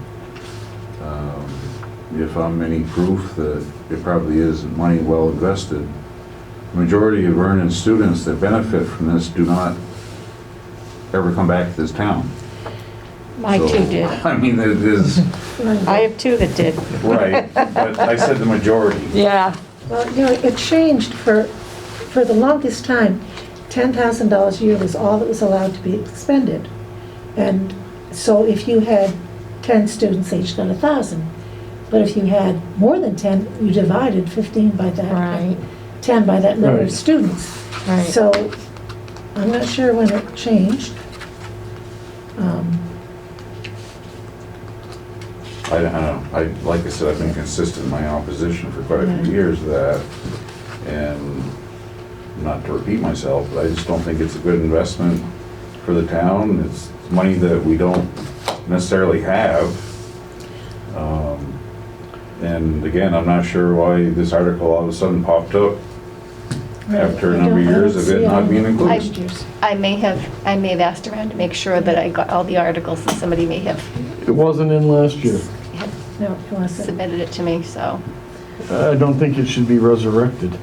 if I'm any proof that it probably is money well invested, the majority of Vernon students that benefit from this do not ever come back to this town. My So, two did. I mean, it is, I have two that did. right, but I said the majority. Yeah. Well, you know, it changed for the longest time. $10,000 a year was all that was allowed to be expended. And so if you had 10 students, they each got 1,000. But if you had more than 10, you divided 15 by that. Right. 10 by that number of Right. students. Right. So I'm not sure when it changed. I don't know, like I said, I've been consistent in my opposition for quite a Yeah. few years to that. And not to repeat myself, but I just don't think it's a good investment for the town. It's money that we don't necessarily have. And again, I'm not sure why this article all of a sudden popped up after a number of years of it not being included. I may have asked around to make sure that I got all the articles, and somebody may have it wasn't in last year. No, it wasn't. submitted it to me, so. I don't think it should be resurrected.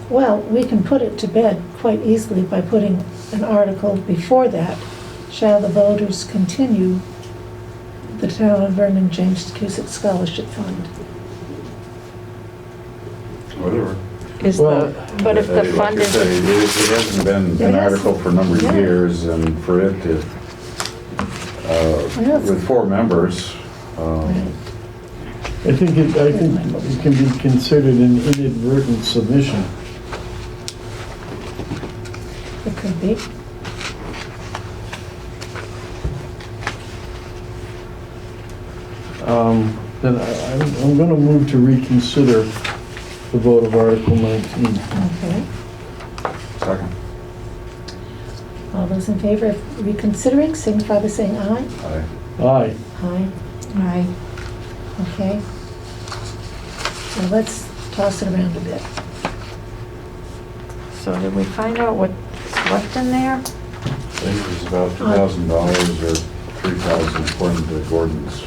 Well, we can put it to bed quite easily by putting an article before that. Shall the voters continue the Town of Vernon James Cusick Scholarship Fund? Whatever. Is Well, the But if the Like fund I say, is, it hasn't been It an has. article for a number of Yeah. years, and for it to, know. with 4 members, I think it can be considered an inadvertent submission. It could be. Then I'm going to move to reconsider the vote of Article 19. Okay. second. All those in favor of reconsidering, signify by saying aye. Aye. Aye. Aye. right, Okay. So let's toss it around a bit. so did we find out what's left in there? I think it was about $2,000 or $3,000 according to Gordon's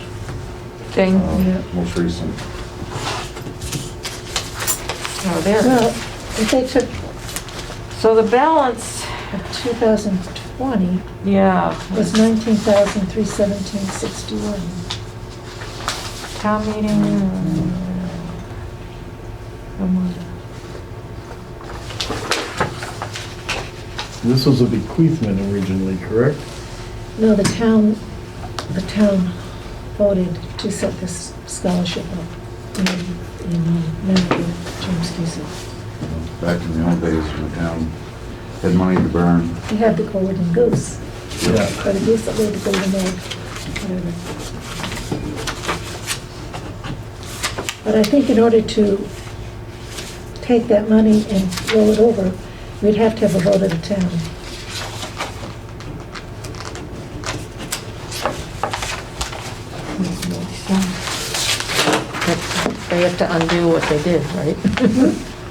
Thing? Yeah. most recent. Oh, there. Well, if they took So the balance, of 2020 yeah, was 19,317.61. town meeting. This was a bequeathment originally, correct? No, the town voted to set this scholarship up in medical terms, excuse me. Back in the old days when the town had money to burn. We had the golden goose, Yeah. or the goose that laid the golden egg, whatever. But I think in order to take that money and roll it over, we'd have to have a vote of the town. They have to undo what they did, right?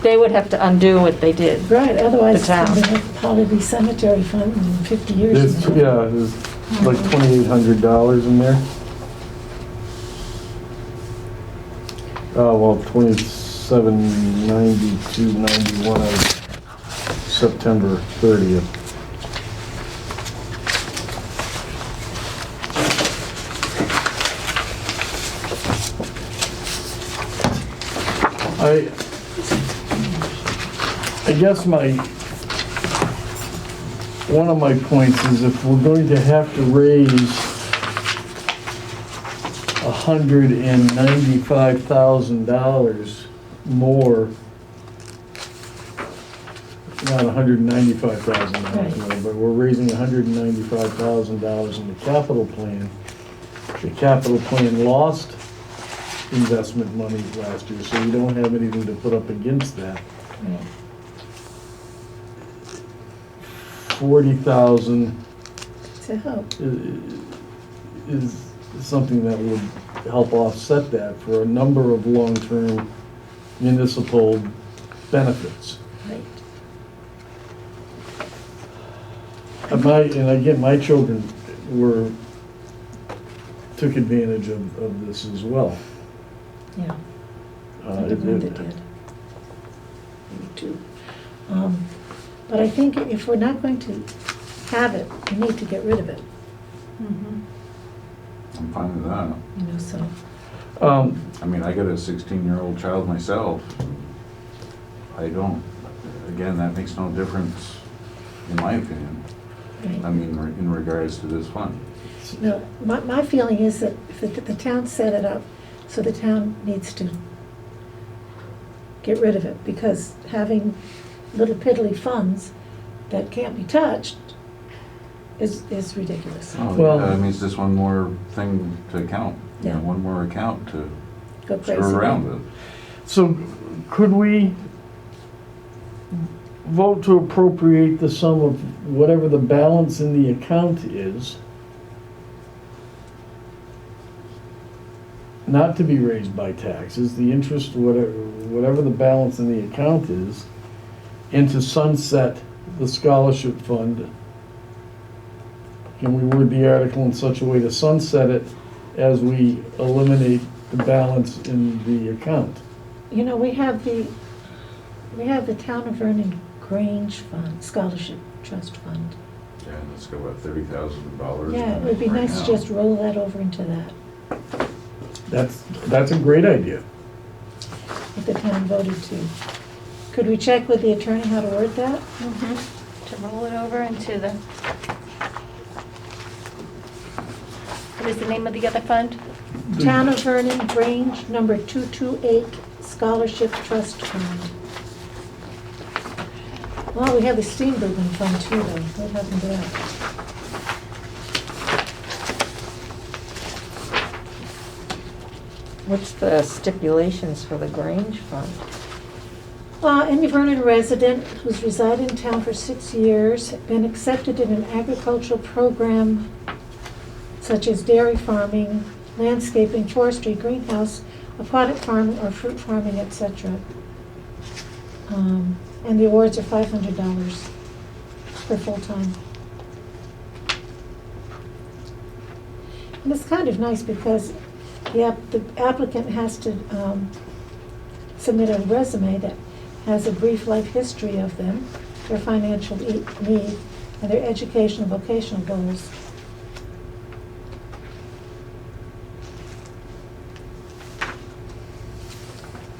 They would have to undo what they did. Right, otherwise The town. there'd probably be cemetery fund in 50 years. There's, yeah, there's like $2,800 in there. Well, 2792.91 of September 30th. I guess one of my points is if we're going to have to raise $195,000 more, not $195,000 more, but we're raising $195,000 in the capital plan. The capital plan lost investment money last year, so we don't have anything to put up against that. 40,000 To help. is something that would help offset that for a number of long-term municipal benefits. Right. And again, my children took advantage of this as well. Yeah. Uh, I it- think Linda it- did. Me too. But I think if we're not going to have it, we need to get rid of it, I'm fine with that. you know, so. I mean, I got a 16-year-old child myself. I don't, again, that makes no difference, in my opinion. I Right. mean, in regards to this fund. No, my feeling is that if the town set it up, so the town needs to get rid of it, because having little piddly funds that can't be touched is ridiculous. Oh, Well- yeah, I mean, it's just one more thing to count, Yeah. one more account to Go crazy. screw around with. So could we vote to appropriate the sum of whatever the balance in the account is, not to be raised by taxes, the interest, whatever the balance in the account is, and to sunset the scholarship fund? Can we word the article in such a way to sunset it as we eliminate the balance in the account? You know, we have the Town of Vernon Grange Fund, Scholarship Trust Fund. Yeah, let's go at $30,000. Yeah, it would be right nice to now. just roll that over into that, That's a great idea. if the town voted to. Could we check with the attorney how to word that? To roll it over into the, what is the name of the other fund? Town of Vernon Grange, number 228, Scholarship Trust Fund. Well, we have the Steenbergen Fund too, though. What happened to that? What's the stipulations for the Grange Fund? Any Vernon resident who's resided in town for 6 years, been accepted in an agricultural program such as dairy farming, landscaping, forestry, greenhouse, aquatic farming, or fruit farming, etc. And the awards are $500 for full-time. And it's kind of nice because the applicant has to submit a resume that has a brief life history of them, their financial need, and their educational vocational goals.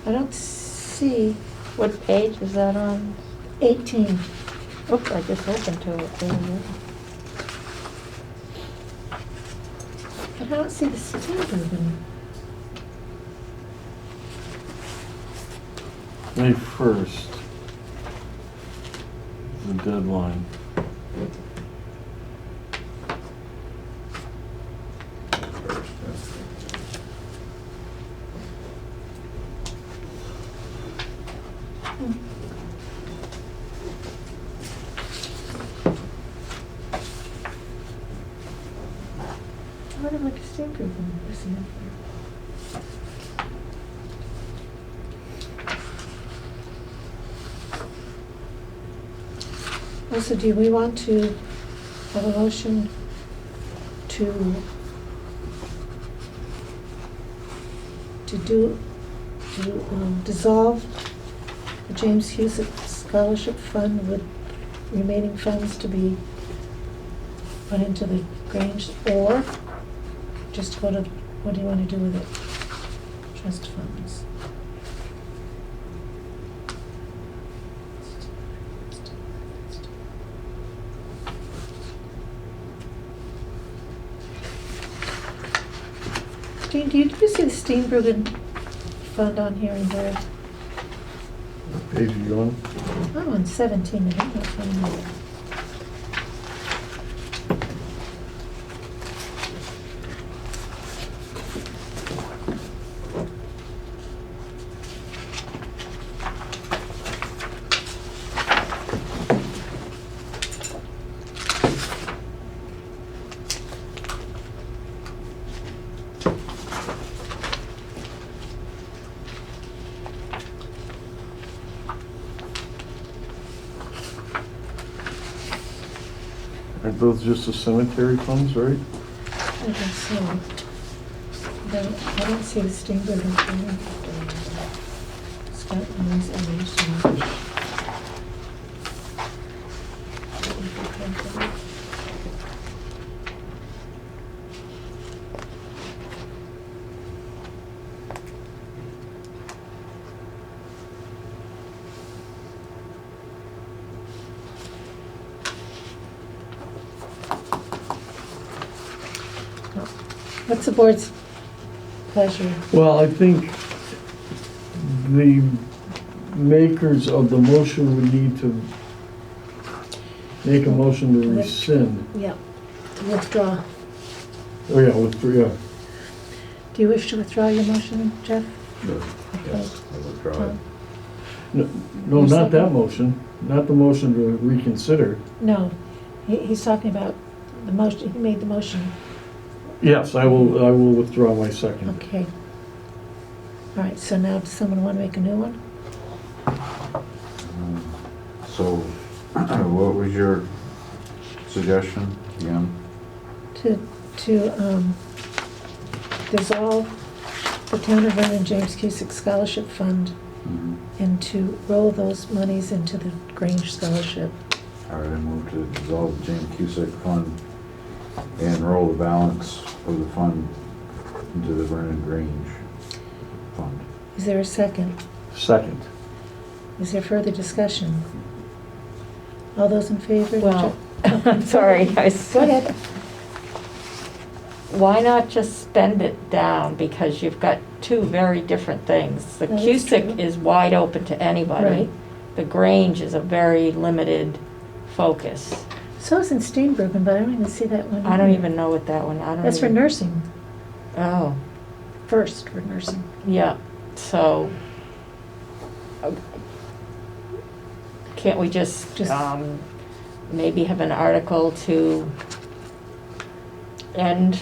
I don't see What page is that on? 18. Oops, I just opened to it. There you go. But I don't see the Steenbergen. May 1st, the deadline. What am I Steenbergen? Is he up there? Also, do we want to have a motion to dissolve the James Cusick Scholarship Fund with remaining funds to be put into the Grange, or just go to, what do you want to do with it? Trust funds. Dean, do you see the Steenbergen Fund on here in there? What page are you on? I'm on 17, I don't know if I'm there. Aren't those just the cemetery funds, right? I think so. I don't see the Steenbergen Fund. Scott Owens Elevation. What's the board's pleasure? Well, I think the makers of the motion would need to make a motion to rescind. Yeah, to withdraw. Oh, yeah, yeah. Do you wish to withdraw your motion, Jeff? Sure. Okay. Yes, I withdraw it. Tom? No, Your not that second? motion, not the motion to reconsider. No, he's talking about the motion, he made the motion. Yes, I will withdraw my second. Okay. All right, so now does someone want to make a new one? So, what was your suggestion again? To dissolve the Town of Vernon James Cusick Scholarship Fund Mhm. and to roll those monies into the Grange Scholarship. All right, I move to dissolve the James Cusick Fund and roll the balance of the fund into the Vernon Grange Fund. Is there a second? Second. Is there further discussion? All those in favor? Well, sorry, Go ahead. Why not just spend it down? Because you've got two very different things. The That is Cusick true. is wide open to anybody. Right. The Grange is a very limited focus. So is in Steenbergen, but I don't even see that one. I don't here. even know what that one, I don't That's for even- nursing, Oh, first for nursing. yeah, so. Can't we just, maybe have an article to end,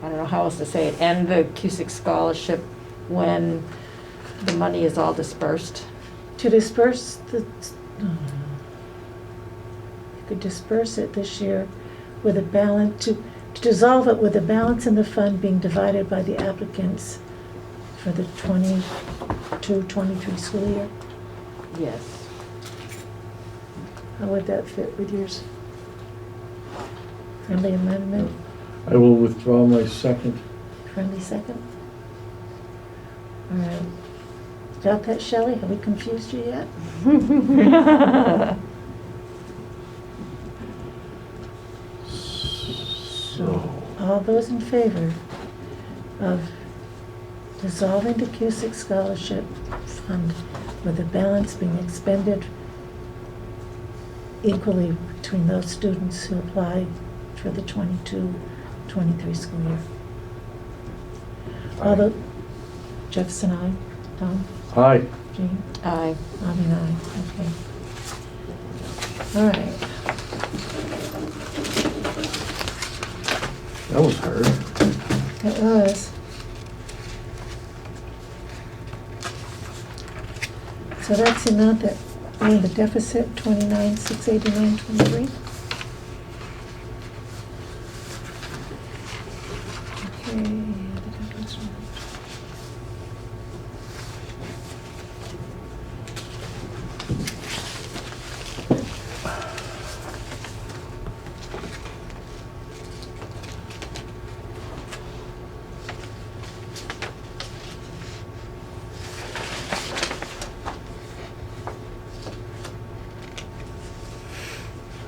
I don't know how else to say it, end the Cusick Scholarship when the money is all dispersed? To disperse you could disperse it this year with a balance, to dissolve it with a balance in the fund being divided by the applicants for the 22-23 school year. Yes. How would that fit with yours? Friendly amendment, I will withdraw my second. friendly second? All right. Got that, Shelley? Have we confused you yet? So, All those in favor of dissolving the Cusick Scholarship Fund with the balance being expended equally between those students who apply for the 22-23 school year. Although, Jefferson, aye. Tom? aye. Jean? Aye. I mean, aye, okay. All right. That was hard. It was. So that's the amount that, the deficit, 29,689.23. Okay.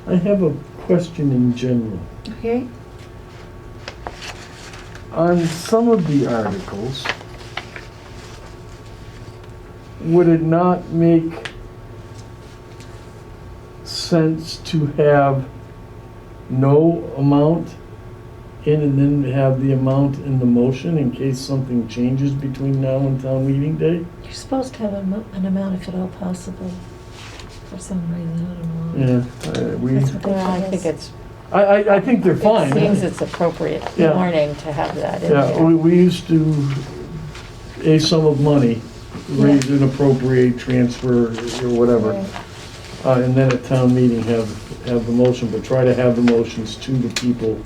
I have a question in general. Okay, On some of the articles, would it not make sense to have no amount in and then have the amount in the motion in case something changes between now and town meeting day? you're supposed to have an amount if at all possible, for some reason, I don't know. Yeah, That's what they Well, I tell think us. it's, I think they're fine. it seems it's appropriate Yeah. warning to have that in Yeah, there. we used to, a sum of money, raise and appropriate, transfer, or whatever. Right. And then at town meeting, have the motion, but try to have the motions to the people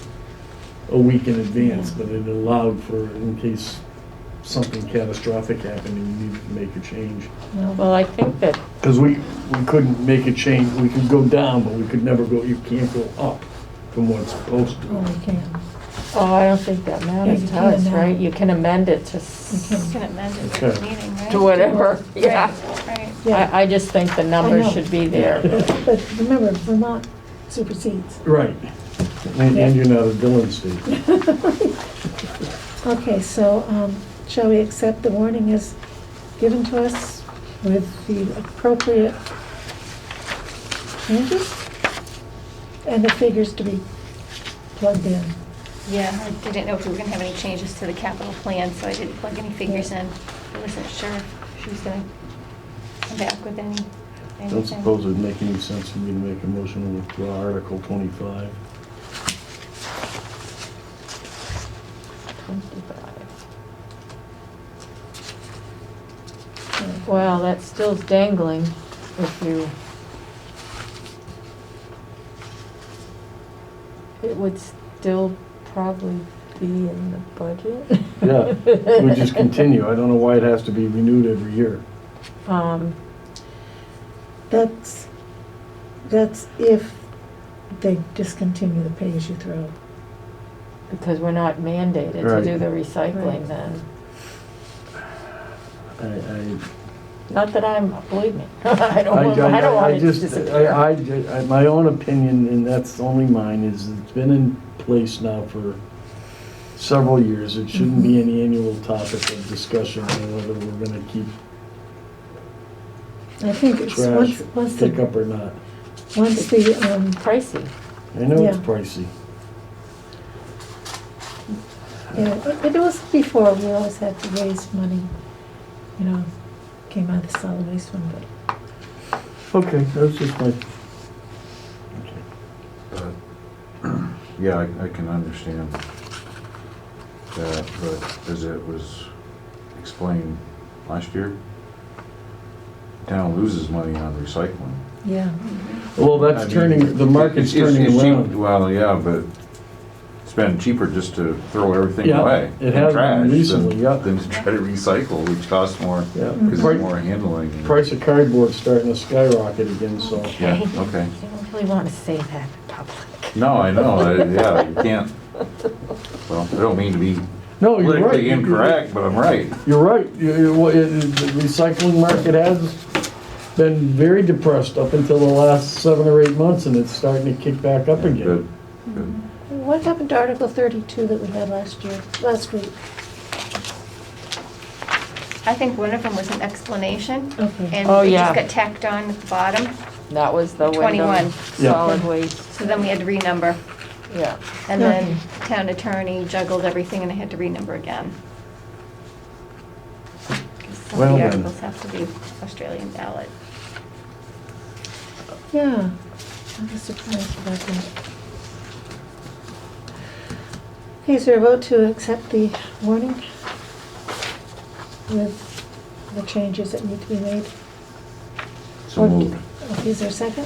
a week in advance, but it allowed for, in case something catastrophic happened and you needed to make a change. Well, I think that, Because we couldn't make a change, we could go down, but we could never go, you can't go up from what's supposed Oh, to. we can. oh, I don't think that matters you to can us, now. right? You can amend it to, We s- can. You can amend it at Okay. the meeting, right? to whatever, yeah. Right. Yeah, I just think the numbers know. should be there. but remember, Vermont supersedes. Right. And you're not a Dillon state. Okay, so, shall we accept the warning as given to us with the appropriate changes? And the figures to be plugged in? Yeah, I didn't know if we were gonna have any changes to the capital plan, so I didn't plug any figures in. I wasn't sure if she was gonna come back with anything. Don't suppose it'd make any sense for me to make a motion to withdraw Article 25. 25. Well, that still's dangling if you, it would still probably be in the budget. Yeah, we just continue. I don't know why it has to be renewed every year. That's if they discontinue the pay-as-you-throw. Because we're not mandated to Right. do the recycling Right. then. Not that believe me, I don't want it to disappear. My own opinion, and that's only mine, is it's been in place now for several years. It shouldn't be an annual topic of discussion on whether we're gonna keep I think it's trash once pick the, up or not. once the, Pricey. I know it's Yeah. pricey. yeah, it was before, we always had to raise money, you know, came out of the solid waste one, but. Okay, that's just my, Yeah, I can understand that, but as it was explained last year, the town loses money on recycling. Yeah. well, I that's mean, turning, the market's turning it's cheap- around. Well, yeah, but it's been cheaper just to throw everything Yeah, away. it in has been trash recently, than- yeah. Than to try to recycle, which costs more, Yeah. because Price- it's more handling. Price of cardboard's starting to skyrocket again, so. Yeah, okay. You don't really want to say that in public. No, I know, yeah, you can't, well, I don't mean to be No, you're right. politically incorrect, but I'm right. You're right. The recycling market has been very depressed up until the last 7 or 8 months, and it's starting to kick back up again. Good, good. What happened to Article 32 that we had last week? I think one of them was an explanation, Okay. and Oh, it yeah. just got tacked on at the bottom, That was the 21. window, Yeah. solid waste, so then we had to renumber. yeah. And then town attorney juggled everything and I had to renumber again. 'Cause some Well of the then. articles have to be Australian ballot. Yeah, I was surprised about that. Okay, is there a vote to accept the warning with the changes that need to be made? So moved. Okay, is there a second?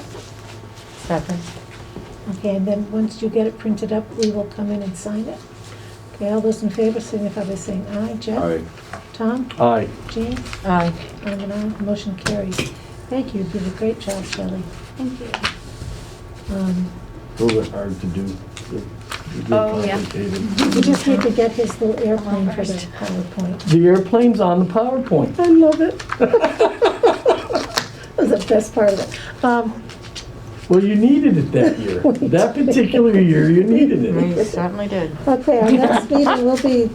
Second. Okay, and then once you get it printed up, we will come in and sign it. Okay, all those in favor signify by saying aye. Jeff? Aye. Tom? Aye. Jean? Aye. I'm an aye. Motion carries. Thank you, you did a great job, Shelley. Thank you. Those are hard to do. They're Oh, yeah. complicated. We just need to get his little airplane for the First. PowerPoint. The airplane's on the PowerPoint. I love it. That was the best part of it. Well, you needed it that year. That particular year, you needed We it. certainly did. Okay, our next meeting will be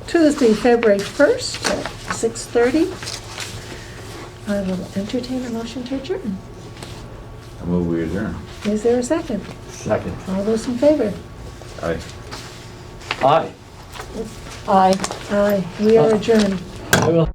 Tuesday, February 1st at 6:30. I will entertain a motion to adjourn. I move we adjourn. Is there a second? Second. All those in favor? Aye. Aye. Aye. Aye, we are adjourned. I will.